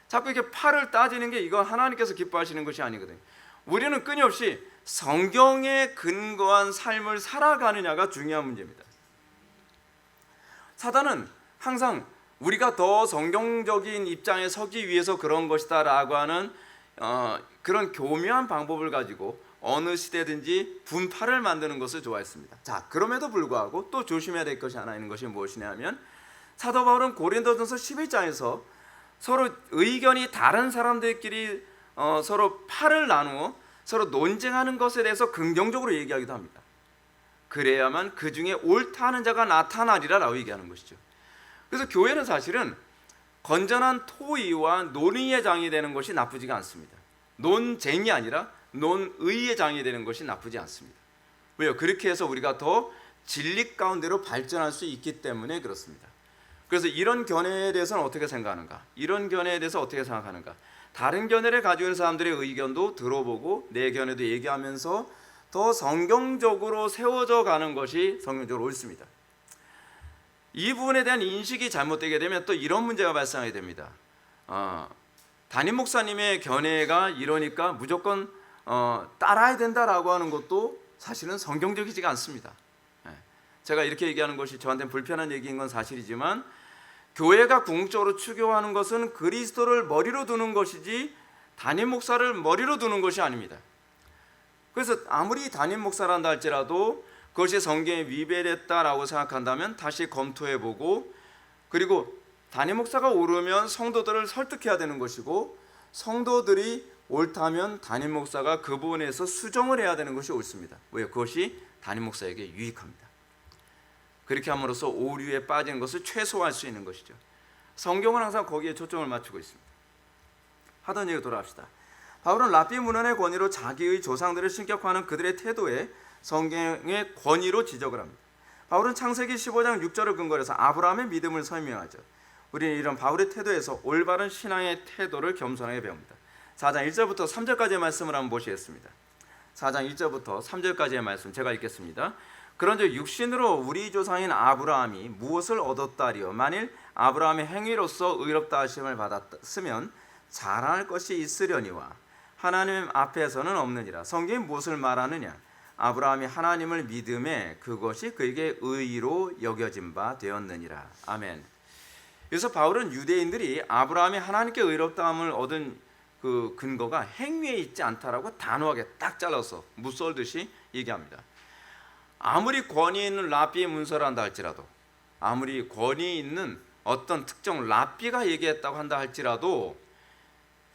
Speaker 1: 자꾸 이렇게 파를 따지는 게 이거 하나님께서 기뻐하시는 것이 아니거든요. 우리는 끊임없이 성경에 근거한 삶을 살아가느냐가 중요한 문제입니다. 사단은 항상 우리가 더 성경적인 입장에 서기 위해서 그런 것이다 라고 하는 그런 교묘한 방법을 가지고 어느 시대든지 분파를 만드는 것을 좋아했습니다. 자, 그럼에도 불구하고 또 조심해야 될 것이 하나 있는 것이 무엇이냐 하면 사도 바울은 고린도전서 11장에서 서로 의견이 다른 사람들끼리 서로 파를 나누어 서로 논쟁하는 것에 대해서 긍정적으로 얘기하기도 합니다. 그래야만 그 중에 옳다 하는 자가 나타나리라 라고 얘기하는 것이죠. 그래서 교회는 사실은 건전한 토의와 논의의 장이 되는 것이 나쁘지가 않습니다. 논쟁이 아니라 논의의 장이 되는 것이 나쁘지 않습니다. 왜요? 그렇게 해서 우리가 더 진리 가운데로 발전할 수 있기 때문에 그렇습니다. 그래서 이런 견해에 대해서는 어떻게 생각하는가? 이런 견해에 대해서 어떻게 생각하는가? 다른 견해를 가지고 있는 사람들의 의견도 들어보고 내 견해도 얘기하면서 더 성경적으로 세워져 가는 것이 성경적으로 옳습니다. 이 부분에 대한 인식이 잘못되게 되면 또 이런 문제가 발생하게 됩니다. 담임 목사님의 견해가 이러니까 무조건 따라야 된다라고 하는 것도 사실은 성경적이지가 않습니다. 제가 이렇게 얘기하는 것이 저한테는 불편한 얘기인 건 사실이지만 교회가 궁극적으로 추구하는 것은 그리스도를 머리로 두는 것이지 담임 목사를 머리로 두는 것이 아닙니다. 그래서 아무리 담임 목사란다 할지라도 그것이 성경에 위배됐다라고 생각한다면 다시 검토해보고, 그리고 담임 목사가 옳으면 성도들을 설득해야 되는 것이고 성도들이 옳다면 담임 목사가 그 부분에서 수정을 해야 되는 것이 옳습니다. 왜요? 그것이 담임 목사에게 유익합니다. 그렇게 함으로써 오류에 빠지는 것을 최소화할 수 있는 것이죠. 성경은 항상 거기에 초점을 맞추고 있습니다. 하던 얘기 돌아갑시다. 바울은 랍비 문헌의 권위로 자기의 조상들을 신격화하는 그들의 태도에 성경의 권위로 지적을 합니다. 바울은 창세기 15장 6절을 근거로 해서 아브라함의 믿음을 설명하죠. 우리는 이런 바울의 태도에서 올바른 신앙의 태도를 겸손하게 배웁니다. 4장 1절부터 3절까지의 말씀을 한번 보시겠습니다. 4장 1절부터 3절까지의 말씀 제가 읽겠습니다. 그런즉 육신으로 우리 조상인 아브라함이 무엇을 얻었다리요? 만일 아브라함의 행위로서 의롭다 하심을 받았으면 자랑할 것이 있으려니와 하나님 앞에서는 없느니라. 성경이 무엇을 말하느냐? 아브라함이 하나님을 믿음에 그것이 그에게 의로 여겨진 바 되었느니라. 아멘. 그래서 바울은 유대인들이 아브라함이 하나님께 의롭다함을 얻은 그 근거가 행위에 있지 않다라고 단호하게 딱 잘라서 무썰듯이 얘기합니다. 아무리 권위 있는 랍비의 문서를 한다 할지라도, 아무리 권위 있는 어떤 특정 랍비가 얘기했다고 한다 할지라도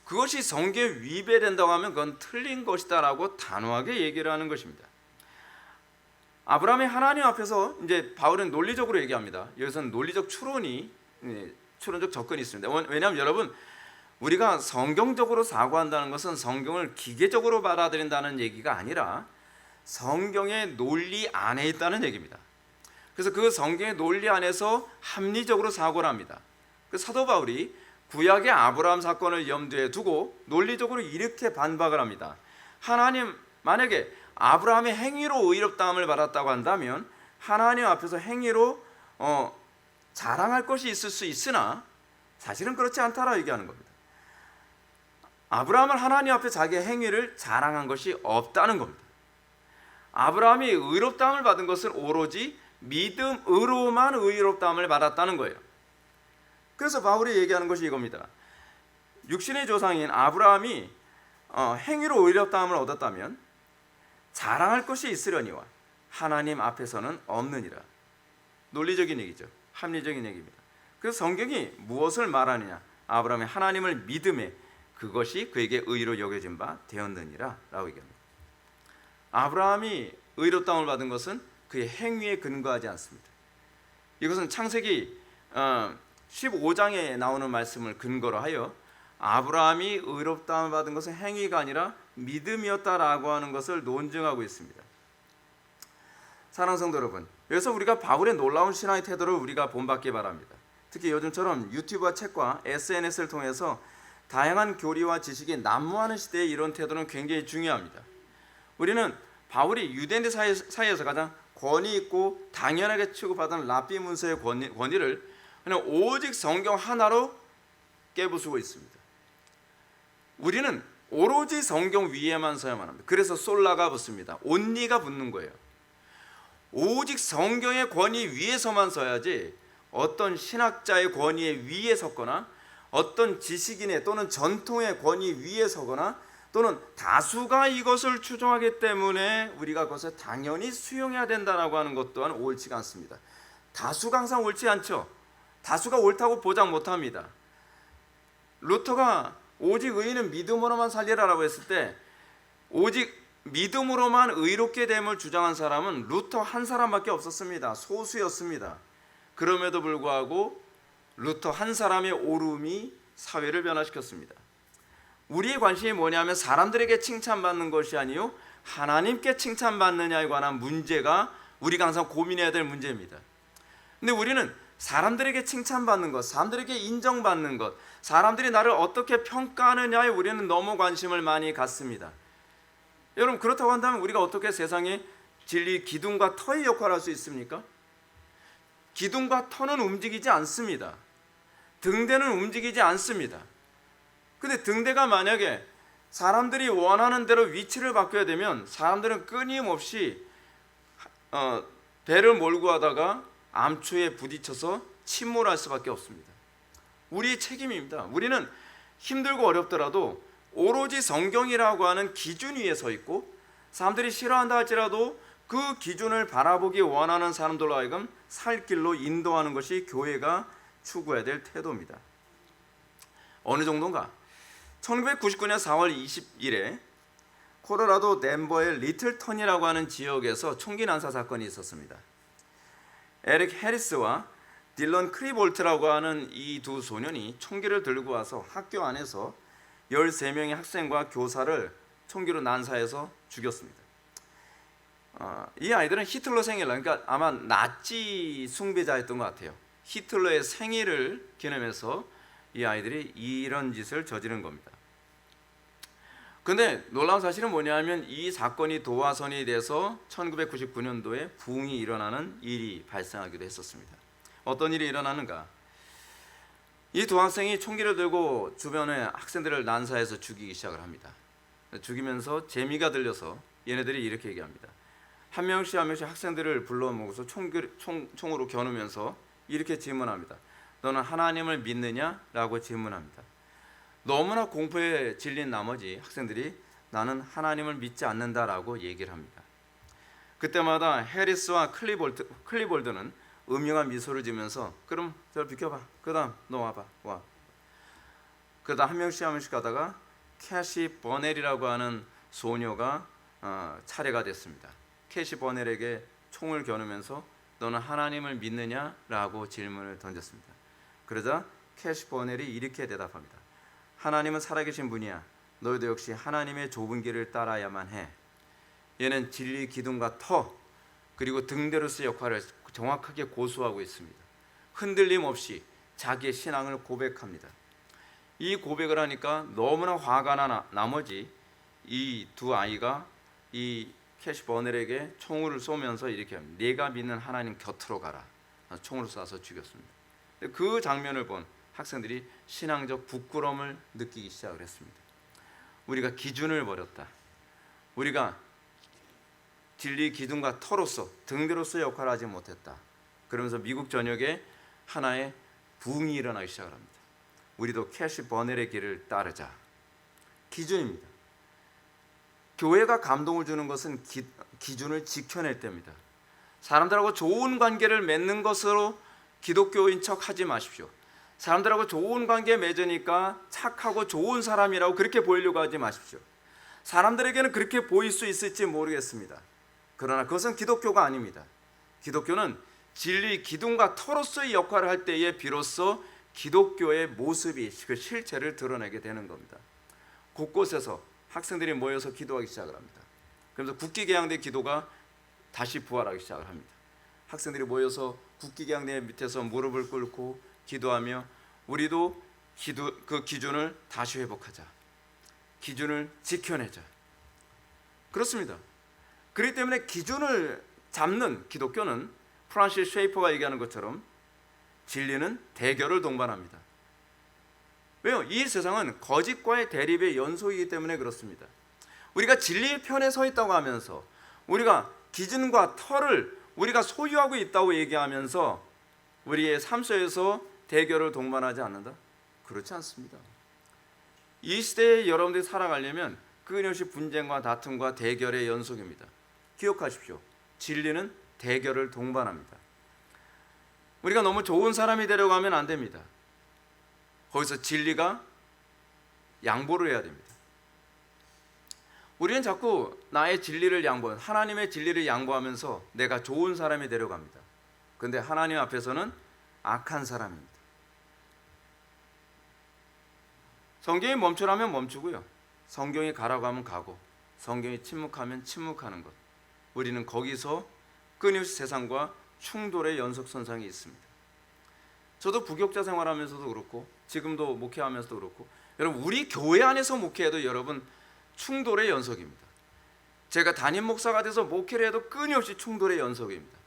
Speaker 1: 그것이 성경에 위배된다고 하면 그건 틀린 것이다라고 단호하게 얘기를 하는 것입니다. 아브라함이 하나님 앞에서 이제 바울은 논리적으로 얘기합니다. 여기서는 논리적 추론적 접근이 있습니다. 왜냐하면 여러분, 우리가 성경적으로 사고한다는 것은 성경을 기계적으로 받아들인다는 얘기가 아니라 성경의 논리 안에 있다는 얘기입니다. 그래서 그 성경의 논리 안에서 합리적으로 사고를 합니다. 그 사도 바울이 구약의 아브라함 사건을 염두에 두고 논리적으로 이렇게 반박을 합니다. 하나님, 만약에 아브라함의 행위로 의롭다함을 받았다고 한다면 하나님 앞에서 행위로 자랑할 것이 있을 수 있으나 사실은 그렇지 않다라고 얘기하는 겁니다. 아브라함은 하나님 앞에 자기의 행위를 자랑한 것이 없다는 겁니다. 아브라함이 의롭다함을 받은 것은 오로지 믿음으로만 의롭다함을 받았다는 거예요. 그래서 바울이 얘기하는 것이 이겁니다. 육신의 조상인 아브라함이 행위로 의롭다함을 얻었다면 자랑할 것이 있으려니와 하나님 앞에서는 없느니라. 논리적인 얘기죠. 합리적인 얘기입니다. 그래서 성경이 무엇을 말하느냐? 아브라함이 하나님을 믿음에 그것이 그에게 의로 여겨진 바 되었느니라 라고 얘기합니다. 아브라함이 의롭다함을 받은 것은 그의 행위에 근거하지 않습니다. 이것은 창세기 15장에 나오는 말씀을 근거로 하여 아브라함이 의롭다함을 받은 것은 행위가 아니라 믿음이었다라고 하는 것을 논증하고 있습니다. 사랑하는 성도 여러분, 여기서 우리가 바울의 놀라운 신앙의 태도를 우리가 본받기 바랍니다. 특히 요즘처럼 유튜브와 책과 SNS를 통해서 다양한 교리와 지식이 난무하는 시대에 이런 태도는 굉장히 중요합니다. 우리는 바울이 유대인들 사이에서 가장 권위 있고 당연하게 취급받은 랍비 문서의 권위를 그냥 오직 성경 하나로 깨부수고 있습니다. 우리는 오로지 성경 위에만 서야만 합니다. 그래서 솔라가 붙습니다. 온리가 붙는 거예요. 오직 성경의 권위 위에서만 서야지 어떤 신학자의 권위에 위에 섰거나 어떤 지식인의 또는 전통의 권위 위에 서거나 또는 다수가 이것을 추종하기 때문에 우리가 그것을 당연히 수용해야 된다라고 하는 것 또한 옳지가 않습니다. 다수가 항상 옳지 않죠. 다수가 옳다고 보장 못합니다. 루터가 오직 의인은 믿음으로만 살리라라고 했을 때 오직 믿음으로만 의롭게 됨을 주장한 사람은 루터 한 사람밖에 없었습니다. 소수였습니다. 그럼에도 불구하고 루터 한 사람의 옳음이 사회를 변화시켰습니다. 우리의 관심이 뭐냐면 사람들에게 칭찬받는 것이 아니요 하나님께 칭찬받느냐에 관한 문제가 우리가 항상 고민해야 될 문제입니다. 근데 우리는 사람들에게 칭찬받는 것, 사람들에게 인정받는 것, 사람들이 나를 어떻게 평가하느냐에 우리는 너무 관심을 많이 갖습니다. 여러분, 그렇다고 한다면 우리가 어떻게 세상에 진리 기둥과 터의 역할을 할 수 있습니까? 기둥과 터는 움직이지 않습니다. 등대는 움직이지 않습니다. 근데 등대가 만약에 사람들이 원하는 대로 위치를 바꿔야 되면 사람들은 끊임없이 배를 몰고 하다가 암초에 부딪혀서 침몰할 수밖에 없습니다. 우리의 책임입니다. 우리는 힘들고 어렵더라도 오로지 성경이라고 하는 기준 위에 서 있고 사람들이 싫어한다 할지라도 그 기준을 바라보기 원하는 사람들로 하여금 살 길로 인도하는 것이 교회가 추구해야 될 태도입니다. 어느 정도인가? 1999년 4월 20일에 콜로라도 덴버의 리틀턴이라고 하는 지역에서 총기 난사 사건이 있었습니다. 에릭 해리스와 딜런 크리볼트라고 하는 이 두 소년이 총기를 들고 와서 학교 안에서 13명의 학생과 교사를 총기로 난사해서 죽였습니다. 이 아이들은 히틀러 생일날, 그러니까 아마 나치 숭배자였던 것 같아요. 히틀러의 생일을 기념해서 이 아이들이 이런 짓을 저지른 겁니다. 근데 놀라운 사실은 뭐냐면 이 사건이 도화선이 돼서 1999년도에 부흥이 일어나는 일이 발생하기도 했었습니다. 어떤 일이 일어나는가? 이 두 학생이 총기를 들고 주변의 학생들을 난사해서 죽이기 시작을 합니다. 죽이면서 재미가 들려서 얘네들이 이렇게 얘기합니다. 한 명씩 한 명씩 학생들을 불러 모아서 총으로 겨누면서 이렇게 질문합니다. 너는 하나님을 믿느냐? 라고 질문합니다. 너무나 공포에 질린 나머지 학생들이 나는 하나님을 믿지 않는다라고 얘기를 합니다. 그때마다 해리스와 클리볼드는 음흉한 미소를 지으면서 그럼 저 비켜봐. 그 다음 너 와봐. 와. 그러다 한 명씩 가다가 캐시 버넬이라고 하는 소녀가 차례가 됐습니다. 캐시 버넬에게 총을 겨누면서 너는 하나님을 믿느냐라고 질문을 던졌습니다. 그러자 캐시 버넬이 이렇게 대답합니다. 하나님은 살아계신 분이야. 너희도 역시 하나님의 좁은 길을 따라야만 해. 얘는 진리 기둥과 터 그리고 등대로서의 역할을 정확하게 고수하고 있습니다. 흔들림 없이 자기의 신앙을 고백합니다. 이 고백을 하니까 너무나 화가 나 나머지 이 두 아이가 이 캐시 버넬에게 총을 쏘면서 이렇게 합니다. 네가 믿는 하나님 곁으로 가라. 총을 쏴서 죽였습니다. 그 장면을 본 학생들이 신앙적 부끄러움을 느끼기 시작을 했습니다. 우리가 기준을 버렸다. 우리가 진리 기둥과 터로서 등대로서 역할을 하지 못했다. 그러면서 미국 전역에 하나의 부흥이 일어나기 시작을 합니다. 우리도 캐시 버넬의 길을 따르자. 기준입니다. 교회가 감동을 주는 것은 기준을 지켜낼 때입니다. 사람들하고 좋은 관계를 맺는 것으로 기독교인 척 하지 마십시오. 사람들하고 좋은 관계 맺으니까 착하고 좋은 사람이라고 그렇게 보이려고 하지 마십시오. 사람들에게는 그렇게 보일 수 있을지 모르겠습니다. 그러나 그것은 기독교가 아닙니다. 기독교는 진리 기둥과 터로서의 역할을 할 때에 비로소 기독교의 모습이 그 실체를 드러내게 되는 겁니다. 곳곳에서 학생들이 모여서 기도하기 시작을 합니다. 그러면서 국기개양대 기도가 다시 부활하기 시작을 합니다. 학생들이 모여서 국기개양대 밑에서 무릎을 꿇고 기도하며 우리도 그 기준을 다시 회복하자. 기준을 지켜내자. 그렇습니다. 그렇기 때문에 기준을 잡는 기독교는 프란시스 쉐이퍼가 얘기하는 것처럼 진리는 대결을 동반합니다. 왜요? 이 세상은 거짓과의 대립의 연속이기 때문에 그렇습니다. 우리가 진리의 편에 서 있다고 하면서 우리가 기준과 터를 우리가 소유하고 있다고 얘기하면서 우리의 삶 속에서 대결을 동반하지 않는다? 그렇지 않습니다. 이 시대에 여러분들이 살아가려면 끊임없이 분쟁과 다툼과 대결의 연속입니다. 기억하십시오. 진리는 대결을 동반합니다. 우리가 너무 좋은 사람이 되려고 하면 안 됩니다. 거기서 진리가 양보를 해야 됩니다. 우리는 자꾸 나의 진리를 하나님의 진리를 양보하면서 내가 좋은 사람이 되려고 합니다. 그런데 하나님 앞에서는 악한 사람입니다. 성경이 멈추라면 멈추고요. 성경이 가라고 하면 가고 성경이 침묵하면 침묵하는 것. 우리는 거기서 끊임없이 세상과 충돌의 연속선상이 있습니다. 저도 부교육자 생활하면서도 그렇고 지금도 목회하면서도 그렇고 여러분 우리 교회 안에서 목회해도 여러분 충돌의 연속입니다. 제가 담임 목사가 돼서 목회를 해도 끊임없이 충돌의 연속입니다.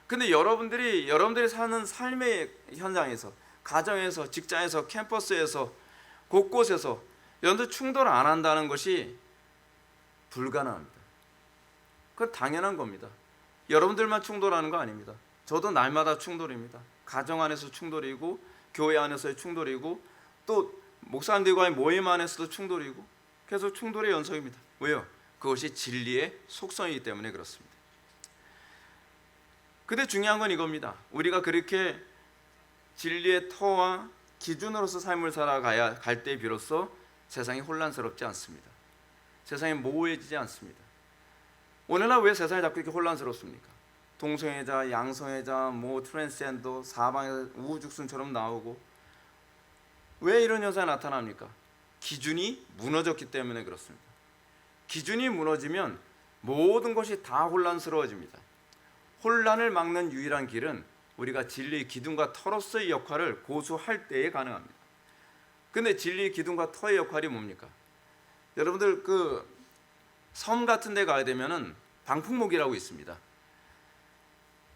Speaker 1: 근데 여러분들이 사는 삶의 현장에서 가정에서 직장에서 캠퍼스에서 곳곳에서 여러분들 충돌 안 한다는 것이 불가능합니다. 그건 당연한 겁니다. 여러분들만 충돌하는 거 아닙니다. 저도 날마다 충돌입니다. 가정 안에서 충돌이고 교회 안에서의 충돌이고 또 목사님들과의 모임 안에서도 충돌이고 계속 충돌의 연속입니다. 왜요? 그것이 진리의 속성이기 때문에 그렇습니다. 근데 중요한 건 이겁니다. 우리가 그렇게 진리의 터와 기준으로서 삶을 살아가야 갈 때 비로소 세상이 혼란스럽지 않습니다. 세상이 모호해지지 않습니다. 오늘날 왜 세상이 자꾸 이렇게 혼란스럽습니까? 동성애자, 양성애자, 트랜스젠더, 사방에서 우후죽순처럼 나오고 왜 이런 현상이 나타납니까? 기준이 무너졌기 때문에 그렇습니다. 기준이 무너지면 모든 것이 다 혼란스러워집니다. 혼란을 막는 유일한 길은 우리가 진리의 기둥과 터로서의 역할을 고수할 때에 가능합니다. 근데 진리의 기둥과 터의 역할이 뭡니까? 여러분들 그 섬 같은 데 가야 되면은 방풍목이라고 있습니다.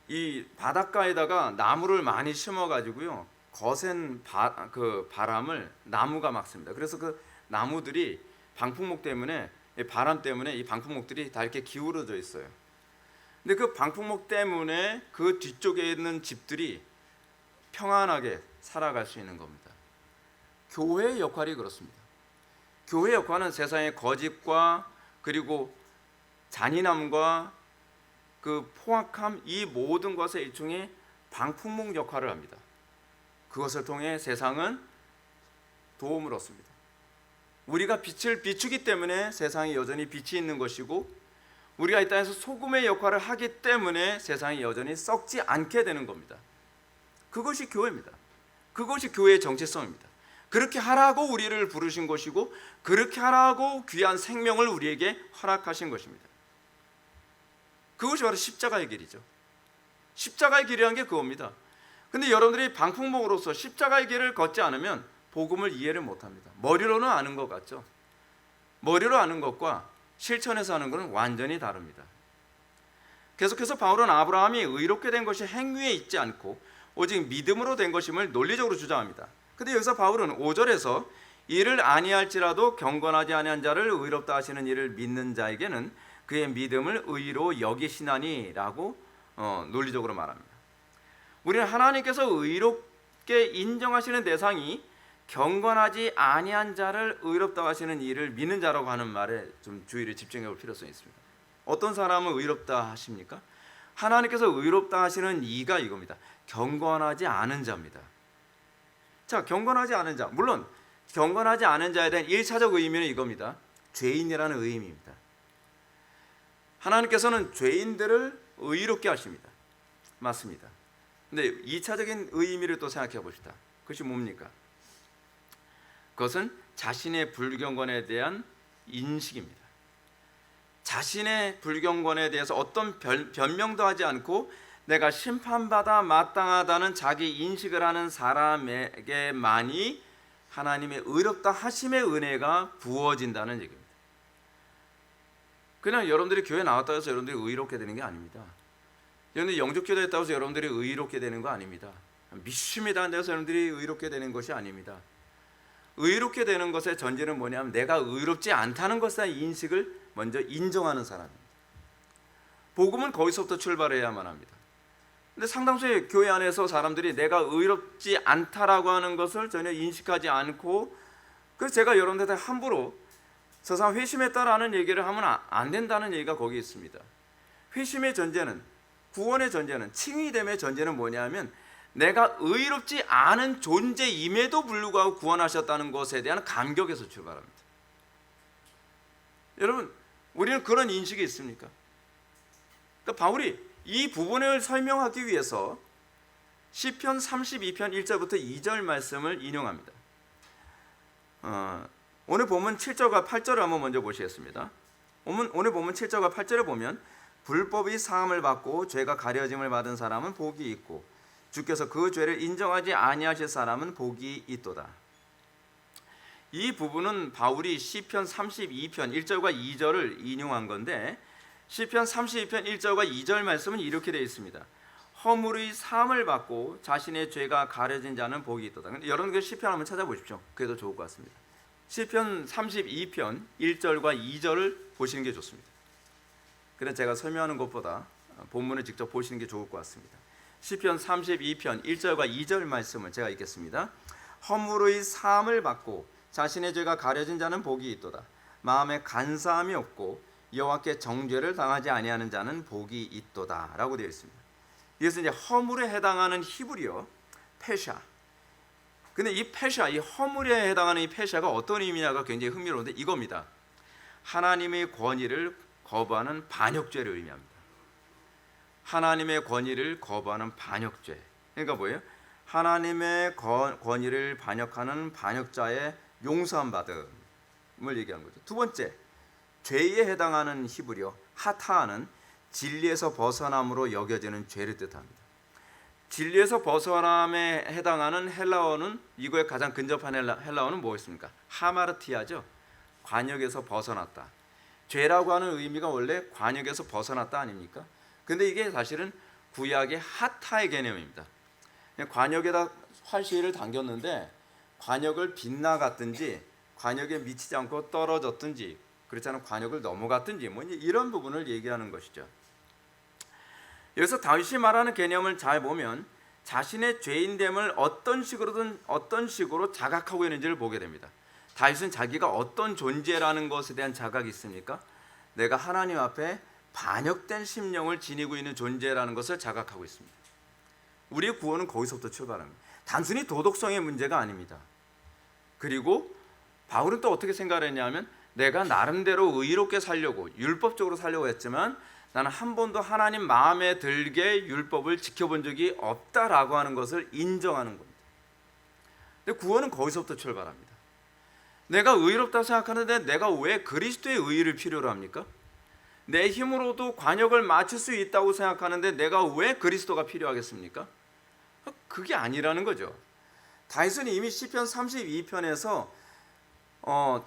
Speaker 1: 이 바닷가에다가 나무를 많이 심어 가지고요. 거센 바람을 나무가 막습니다. 그래서 그 나무들이 방풍목 때문에, 바람 때문에 이 방풍목들이 다 이렇게 기울어져 있어요. 근데 그 방풍목 때문에 그 뒤쪽에 있는 집들이 평안하게 살아갈 수 있는 겁니다. 교회의 역할이 그렇습니다. 교회의 역할은 세상의 거짓과 그리고 잔인함과 그 포악함, 이 모든 것의 일종의 방풍목 역할을 합니다. 그것을 통해 세상은 도움을 얻습니다. 우리가 빛을 비추기 때문에 세상에 여전히 빛이 있는 것이고, 우리가 이 땅에서 소금의 역할을 하기 때문에 세상이 여전히 썩지 않게 되는 겁니다. 그것이 교회입니다. 그것이 교회의 정체성입니다. 그렇게 하라고 우리를 부르신 것이고, 그렇게 하라고 귀한 생명을 우리에게 허락하신 것입니다. 그것이 바로 십자가의 길이죠. 십자가의 길이라는 게 그겁니다. 근데 여러분들이 방풍목으로서 십자가의 길을 걷지 않으면 복음을 이해를 못합니다. 머리로는 아는 것 같죠. 머리로 아는 것과 실천해서 하는 것은 완전히 다릅니다. 계속해서 바울은 아브라함이 의롭게 된 것이 행위에 있지 않고 오직 믿음으로 된 것임을 논리적으로 주장합니다. 근데 여기서 바울은 5절에서 이를 아니할지라도 경건하지 아니한 자를 의롭다 하시는 이를 믿는 자에게는 그의 믿음을 의로 여기시나니라고 논리적으로 말합니다. 우리는 하나님께서 의롭게 인정하시는 대상이 경건하지 아니한 자를 의롭다 하시는 이를 믿는 자라고 하는 말에 좀 주의를 집중해 볼 필요성이 있습니다. 어떤 사람은 의롭다 하십니까? 하나님께서 의롭다 하시는 이가 이겁니다. 경건하지 않은 자입니다. 자, 경건하지 않은 자, 물론 경건하지 않은 자에 대한 1차적 의미는 이겁니다. 죄인이라는 의미입니다. 하나님께서는 죄인들을 의롭게 하십니다. 맞습니다. 근데 2차적인 의미를 또 생각해 봅시다. 그것이 뭡니까? 그것은 자신의 불경건에 대한 인식입니다. 자신의 불경건에 대해서 어떤 변명도 하지 않고 내가 심판받아 마땅하다는 자기 인식을 하는 사람에게만이 하나님의 의롭다 하심의 은혜가 부어진다는 얘기입니다. 그냥 여러분들이 교회 나왔다고 해서 여러분들이 의롭게 되는 게 아닙니다. 여러분들이 영접기도 했다고 해서 여러분들이 의롭게 되는 거 아닙니다. 믿습니다 한다고 해서 여러분들이 의롭게 되는 것이 아닙니다. 의롭게 되는 것의 전제는 뭐냐면 내가 의롭지 않다는 것에 대한 인식을 먼저 인정하는 사람입니다. 복음은 거기서부터 출발해야만 합니다. 근데 상당수의 교회 안에서 사람들이 내가 의롭지 않다라고 하는 것을 전혀 인식하지 않고, 그래서 제가 여러분들한테 함부로 저 사람 회심했다라는 얘기를 하면 안 된다는 얘기가 거기 있습니다. 회심의 전제는, 구원의 전제는, 칭의됨의 전제는 뭐냐면 내가 의롭지 않은 존재임에도 불구하고 구원하셨다는 것에 대한 감격에서 출발합니다. 여러분, 우리는 그런 인식이 있습니까? 그러니까 바울이 이 부분을 설명하기 위해서 시편 32편 1절부터 2절 말씀을 인용합니다. 오늘 본문 7절과 8절을 한번 먼저 보시겠습니다. 오늘 본문 7절과 8절을 보면 불법이 사함을 받고 죄가 가려짐을 받은 사람은 복이 있고 주께서 그 죄를 인정하지 아니하실 사람은 복이 있도다. 이 부분은 바울이 시편 32편 1절과 2절을 인용한 건데, 시편 32편 1절과 2절 말씀은 이렇게 되어 있습니다. 허물의 사함을 받고 자신의 죄가 가려진 자는 복이 있도다. 여러분 그 시편 한번 찾아보십시오. 그래도 좋을 것 같습니다. 시편 32편 1절과 2절을 보시는 게 좋습니다. 그래서 제가 설명하는 것보다 본문을 직접 보시는 게 좋을 것 같습니다. 시편 32편 1절과 2절 말씀을 제가 읽겠습니다. 허물의 사함을 받고 자신의 죄가 가려진 자는 복이 있도다. 마음에 간사함이 없고 여호와께 정죄를 당하지 아니하는 자는 복이 있도다라고 되어 있습니다. 이것은 이제 허물에 해당하는 히브리어 페샤. 근데 이 페샤, 이 허물에 해당하는 이 페샤가 어떤 의미냐가 굉장히 흥미로운데 이겁니다. 하나님의 권위를 거부하는 반역죄를 의미합니다. 하나님의 권위를 거부하는 반역죄. 그러니까 뭐예요? 하나님의 권위를 반역하는 반역자의 용서함 받음을 얘기하는 거죠. 두 번째, 죄에 해당하는 히브리어 하타는 진리에서 벗어남으로 여겨지는 죄를 뜻합니다. 진리에서 벗어남에 해당하는 헬라어는, 이거에 가장 근접한 헬라어는 뭐였습니까? 하마르티아죠. 관역에서 벗어났다. 죄라고 하는 의미가 원래 관역에서 벗어났다 아닙니까? 근데 이게 사실은 구약의 하타의 개념입니다. 관역에다 활시위를 당겼는데 관역을 빗나갔든지 관역에 미치지 않고 떨어졌든지 그렇지 않으면 관역을 넘어갔든지 뭐 이런 부분을 얘기하는 것이죠. 여기서 다윗이 말하는 개념을 잘 보면 자신의 죄인됨을 어떤 식으로 자각하고 있는지를 보게 됩니다. 다윗은 자기가 어떤 존재라는 것에 대한 자각이 있습니까? 내가 하나님 앞에 반역된 심령을 지니고 있는 존재라는 것을 자각하고 있습니다. 우리의 구원은 거기서부터 출발합니다. 단순히 도덕성의 문제가 아닙니다. 그리고 바울은 또 어떻게 생각했냐면 내가 나름대로 의롭게 살려고 율법적으로 살려고 했지만 나는 한 번도 하나님 마음에 들게 율법을 지켜본 적이 없다라고 하는 것을 인정하는 겁니다. 근데 구원은 거기서부터 출발합니다. 내가 의롭다고 생각하는데 내가 왜 그리스도의 의의를 필요로 합니까? 내 힘으로도 관역을 맞출 수 있다고 생각하는데 내가 왜 그리스도가 필요하겠습니까? 그게 아니라는 거죠. 다윗은 이미 시편 32편에서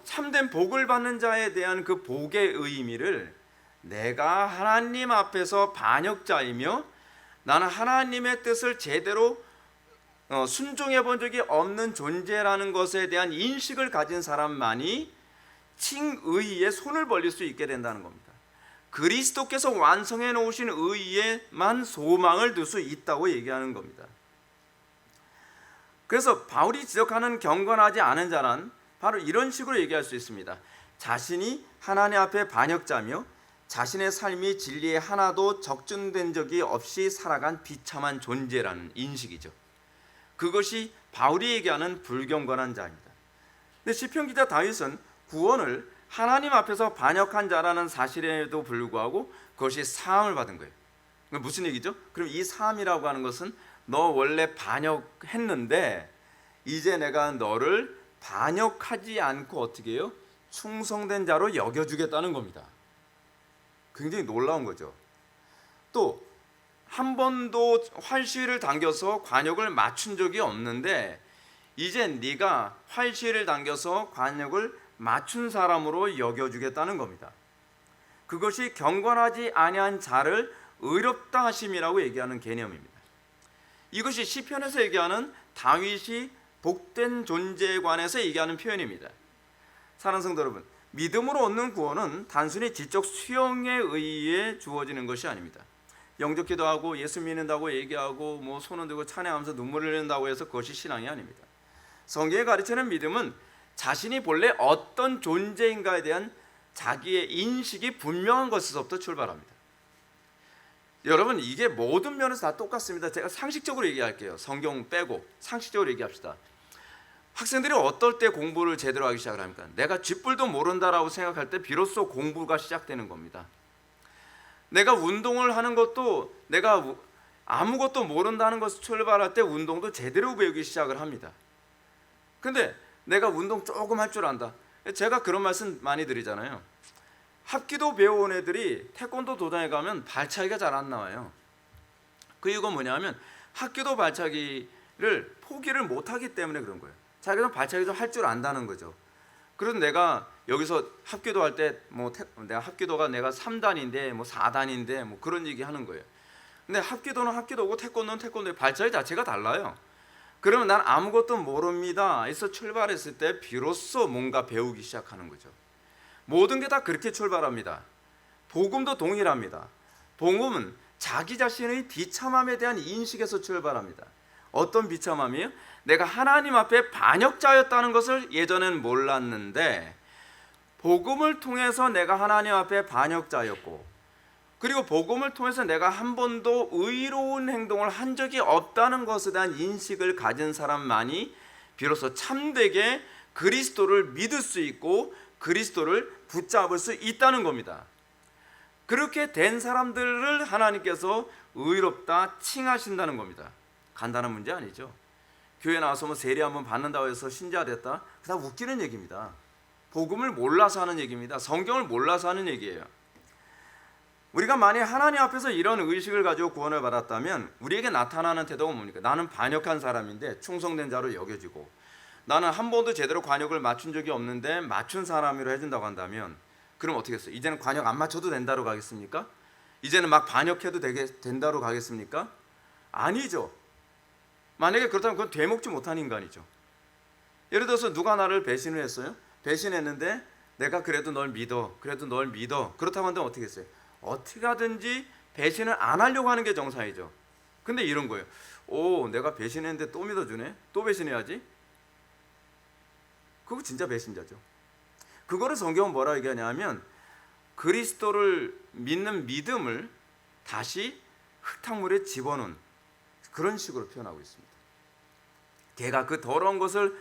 Speaker 1: 참된 복을 받는 자에 대한 그 복의 의미를 내가 하나님 앞에서 반역자이며 나는 하나님의 뜻을 제대로 순종해 본 적이 없는 존재라는 것에 대한 인식을 가진 사람만이 칭의에 손을 벌릴 수 있게 된다는 겁니다. 그리스도께서 완성해 놓으신 의에만 소망을 둘 수 있다고 얘기하는 겁니다. 그래서 바울이 지적하는 경건하지 않은 자란 바로 이런 식으로 얘기할 수 있습니다. 자신이 하나님 앞에 반역자며 자신의 삶이 진리에 하나도 적중된 적이 없이 살아간 비참한 존재라는 인식이죠. 그것이 바울이 얘기하는 불경건한 자입니다. 근데 시편 기자 다윗은 구원을 하나님 앞에서 반역한 자라는 사실에도 불구하고 그것이 사함을 받은 거예요. 무슨 얘기죠? 그럼 이 사함이라고 하는 것은 너 원래 반역했는데 이제 내가 너를 반역하지 않고 어떻게 해요? 충성된 자로 여겨주겠다는 겁니다. 굉장히 놀라운 거죠. 또 한 번도 활시위를 당겨서 관역을 맞춘 적이 없는데 이제 네가 활시위를 당겨서 관역을 맞춘 사람으로 여겨주겠다는 겁니다. 그것이 경건하지 아니한 자를 의롭다 하심이라고 얘기하는 개념입니다. 이것이 시편에서 얘기하는 다윗이 복된 존재에 관해서 얘기하는 표현입니다. 사랑하는 성도 여러분, 믿음으로 얻는 구원은 단순히 지적 수용에 의해 주어지는 것이 아닙니다. 영접 기도하고 예수 믿는다고 얘기하고 뭐 손을 들고 찬양하면서 눈물을 흘린다고 해서 그것이 신앙이 아닙니다. 성경이 가르치는 믿음은 자신이 본래 어떤 존재인가에 대한 자기의 인식이 분명한 것에서부터 출발합니다. 여러분, 이게 모든 면에서 다 똑같습니다. 제가 상식적으로 얘기할게요. 성경 빼고 상식적으로 얘기합시다. 학생들이 어떨 때 공부를 제대로 하기 시작을 합니까? 내가 쥐뿔도 모른다라고 생각할 때 비로소 공부가 시작되는 겁니다. 내가 운동을 하는 것도 내가 아무것도 모른다는 것을 출발할 때 운동도 제대로 배우기 시작을 합니다. 근데 내가 운동 조금 할 줄 안다. 제가 그런 말씀 많이 드리잖아요. 합기도 배워온 애들이 태권도 도장에 가면 발차기가 잘 안 나와요. 그 이유가 뭐냐면 합기도 발차기를 포기를 못하기 때문에 그런 거예요. 자기는 발차기 좀 할 줄 안다는 거죠. 그래서 내가 여기서 합기도 할 때 내가 합기도가 내가 3단인데 4단인데 그런 얘기 하는 거예요. 근데 합기도는 합기도고 태권도는 태권도의 발차기 자체가 달라요. 그러면 난 아무것도 모릅니다 해서 출발했을 때 비로소 뭔가 배우기 시작하는 거죠. 모든 게 다 그렇게 출발합니다. 복음도 동일합니다. 복음은 자기 자신의 비참함에 대한 인식에서 출발합니다. 어떤 비참함이에요? 내가 하나님 앞에 반역자였다는 것을 예전엔 몰랐는데 복음을 통해서 내가 하나님 앞에 반역자였고 그리고 복음을 통해서 내가 한 번도 의로운 행동을 한 적이 없다는 것에 대한 인식을 가진 사람만이 비로소 참되게 그리스도를 믿을 수 있고 그리스도를 붙잡을 수 있다는 겁니다. 그렇게 된 사람들을 하나님께서 의롭다 칭하신다는 겁니다. 간단한 문제 아니죠. 교회 나와서 세례 한번 받는다고 해서 신자 됐다, 다 웃기는 얘기입니다. 복음을 몰라서 하는 얘기입니다. 성경을 몰라서 하는 얘기예요. 우리가 만약 하나님 앞에서 이런 의식을 가지고 구원을 받았다면 우리에게 나타나는 태도가 뭡니까? 나는 반역한 사람인데 충성된 자로 여겨지고 나는 한 번도 제대로 관역을 맞춘 적이 없는데 맞춘 사람으로 해준다고 한다면 그럼 어떻게 했어요? 이제는 관역 안 맞춰도 된다로 가겠습니까? 이제는 막 반역해도 된다로 가겠습니까? 아니죠. 만약에 그렇다면 그건 되먹지 못한 인간이죠. 예를 들어서 누가 나를 배신을 했어요? 배신했는데 내가 그래도 널 믿어. 그렇다고 한다면 어떻게 했어요? 어떻게 하든지 배신을 안 하려고 하는 게 정상이죠. 근데 이런 거예요. 오, 내가 배신했는데 또 믿어주네? 또 배신해야지? 그거 진짜 배신자죠. 그거를 성경은 뭐라 얘기하냐면 그리스도를 믿는 믿음을 다시 흙탕물에 집어넣은 그런 식으로 표현하고 있습니다. 걔가 그 더러운 것을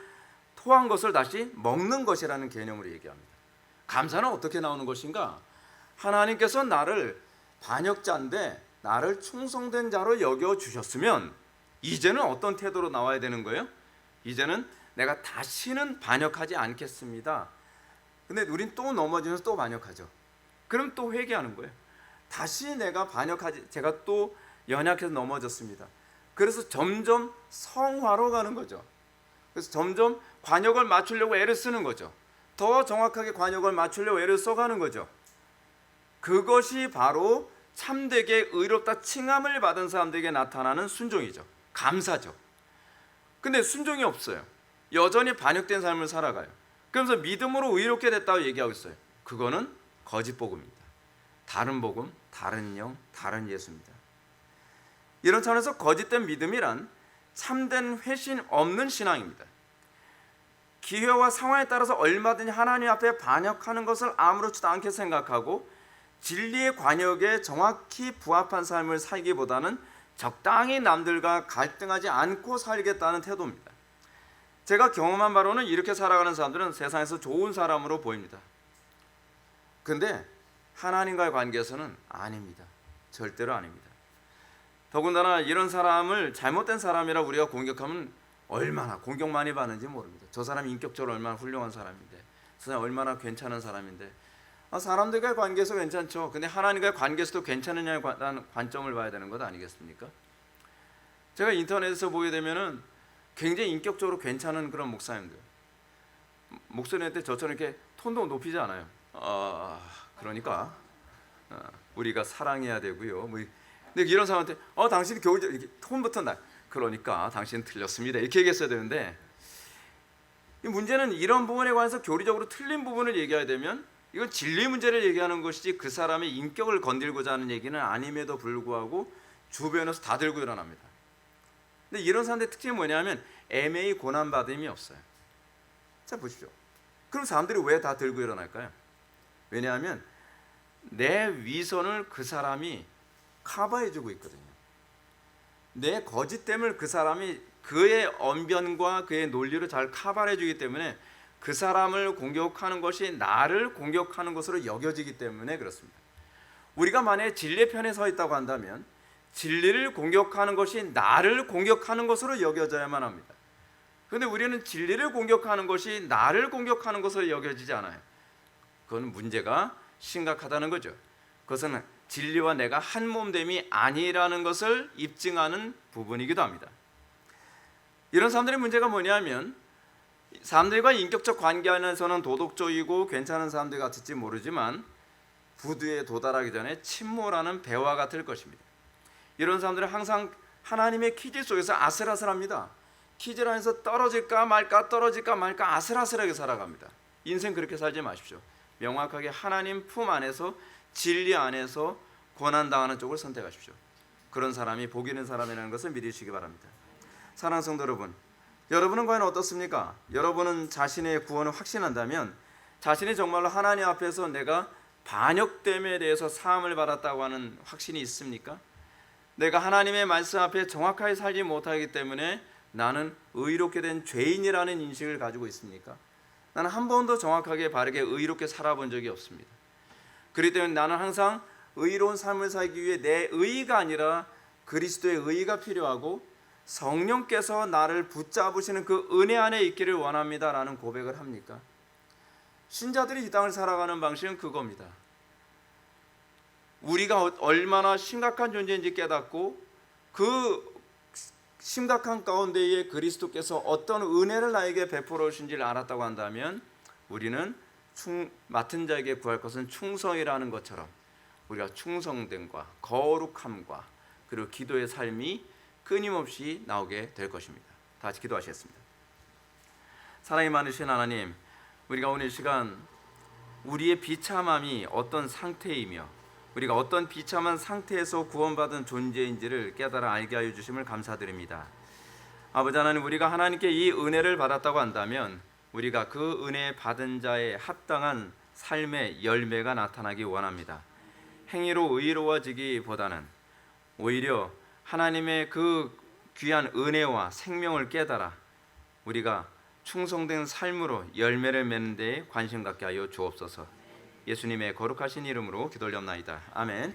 Speaker 1: 토한 것을 다시 먹는 것이라는 개념으로 얘기합니다. 감사는 어떻게 나오는 것인가? 하나님께서 나를 반역자인데 나를 충성된 자로 여겨주셨으면 이제는 어떤 태도로 나와야 되는 거예요? 이제는 내가 다시는 반역하지 않겠습니다. 근데 우린 또 넘어지면서 또 반역하죠. 그럼 또 회개하는 거예요. 다시 제가 또 연약해서 넘어졌습니다. 그래서 점점 성화로 가는 거죠. 그래서 점점 관역을 맞추려고 애를 쓰는 거죠. 더 정확하게 관역을 맞추려고 애를 써가는 거죠. 그것이 바로 참되게 의롭다 칭함을 받은 사람들에게 나타나는 순종이죠. 감사죠. 근데 순종이 없어요. 여전히 반역된 삶을 살아가요. 그러면서 믿음으로 의롭게 됐다고 얘기하고 있어요. 그거는 거짓 복음입니다. 다른 복음, 다른 영, 다른 예수입니다. 이런 차원에서 거짓된 믿음이란 참된 회신 없는 신앙입니다. 기회와 상황에 따라서 얼마든지 하나님 앞에 반역하는 것을 아무렇지도 않게 생각하고 진리의 관역에 정확히 부합한 삶을 살기보다는 적당히 남들과 갈등하지 않고 살겠다는 태도입니다. 제가 경험한 바로는 이렇게 살아가는 사람들은 세상에서 좋은 사람으로 보입니다. 근데 하나님과의 관계에서는 아닙니다. 절대로 아닙니다. 더군다나 이런 사람을 잘못된 사람이라 우리가 공격하면 얼마나 공격 많이 받는지 모릅니다. 저 사람이 인격적으로 얼마나 훌륭한 사람인데, 저 사람이 얼마나 괜찮은 사람인데, 사람들과의 관계에서 괜찮죠. 근데 하나님과의 관계에서도 괜찮느냐의 관점을 봐야 되는 것 아니겠습니까? 제가 인터넷에서 보게 되면은 굉장히 인격적으로 괜찮은 그런 목사님들, 목소리한테 저처럼 이렇게 톤도 높이지 않아요. 그러니까 우리가 사랑해야 되고요. 근데 이런 사람한테 당신이 겨울 이렇게 톤부터 그러니까 당신은 틀렸습니다. 이렇게 얘기했어야 되는데, 이 문제는 이런 부분에 관해서 교리적으로 틀린 부분을 얘기해야 되면 이건 진리 문제를 얘기하는 것이지 그 사람의 인격을 건들고자 하는 얘기는 아님에도 불구하고 주변에서 다 들고 일어납니다. 근데 이런 사람들의 특징이 뭐냐면 애매히 고난받음이 없어요. 자, 보십시오. 그럼 사람들이 왜 다 들고 일어날까요? 왜냐하면 내 위선을 그 사람이 커버해주고 있거든요. 내 거짓됨을 그 사람이 그의 언변과 그의 논리로 잘 커버해주기 때문에 그 사람을 공격하는 것이 나를 공격하는 것으로 여겨지기 때문에 그렇습니다. 우리가 만약에 진리의 편에 서 있다고 한다면 진리를 공격하는 것이 나를 공격하는 것으로 여겨져야만 합니다. 그런데 우리는 진리를 공격하는 것이 나를 공격하는 것으로 여겨지지 않아요. 그건 문제가 심각하다는 거죠. 그것은 진리와 내가 한 몸됨이 아니라는 것을 입증하는 부분이기도 합니다. 이런 사람들의 문제가 뭐냐면 사람들과 인격적 관계 안에서는 도덕적이고 괜찮은 사람들 같을지 모르지만 부두에 도달하기 전에 침몰하는 배와 같을 것입니다. 이런 사람들은 항상 하나님의 퀴즈 속에서 아슬아슬합니다. 퀴즈 안에서 떨어질까 말까 아슬아슬하게 살아갑니다. 인생 그렇게 살지 마십시오. 명확하게 하나님 품 안에서 진리 안에서 고난당하는 쪽을 선택하십시오. 그런 사람이 복 있는 사람이라는 것을 믿으시기 바랍니다. 사랑하는 성도 여러분, 여러분은 과연 어떻습니까? 여러분은 자신의 구원을 확신한다면 자신이 정말로 하나님 앞에서 내가 반역됨에 대해서 사함을 받았다고 하는 확신이 있습니까? 내가 하나님의 말씀 앞에 정확하게 살지 못하기 때문에 나는 의롭게 된 죄인이라는 인식을 가지고 있습니까? 나는 한 번도 정확하게 바르게 의롭게 살아본 적이 없습니다. 그렇기 때문에 나는 항상 의로운 삶을 살기 위해 내 의의가 아니라 그리스도의 의의가 필요하고 성령께서 나를 붙잡으시는 그 은혜 안에 있기를 원합니다라는 고백을 합니까? 신자들이 이 땅을 살아가는 방식은 그겁니다. 우리가 얼마나 심각한 존재인지 깨닫고 그 심각한 가운데에 그리스도께서 어떤 은혜를 나에게 베풀어 주신지를 알았다고 한다면 우리는 맡은 자에게 구할 것은 충성이라는 것처럼 우리가 충성됨과 거룩함과 그리고 기도의 삶이 끊임없이 나오게 될 것입니다. 다 같이 기도하시겠습니다. 사랑이 많으신 하나님, 우리가 오늘 이 시간 우리의 비참함이 어떤 상태이며 우리가 어떤 비참한 상태에서 구원받은 존재인지를 깨달아 알게 하여 주심을 감사드립니다. 아버지 하나님, 우리가 하나님께 이 은혜를 받았다고 한다면 우리가 그 은혜 받은 자의 합당한 삶의 열매가 나타나기 원합니다. 행위로 의로워지기보다는 오히려 하나님의 그 귀한 은혜와 생명을 깨달아 우리가 충성된 삶으로 열매를 맺는 데에 관심 갖게 하여 주옵소서. 예수님의 거룩하신 이름으로 기도올려옵나이다. 아멘.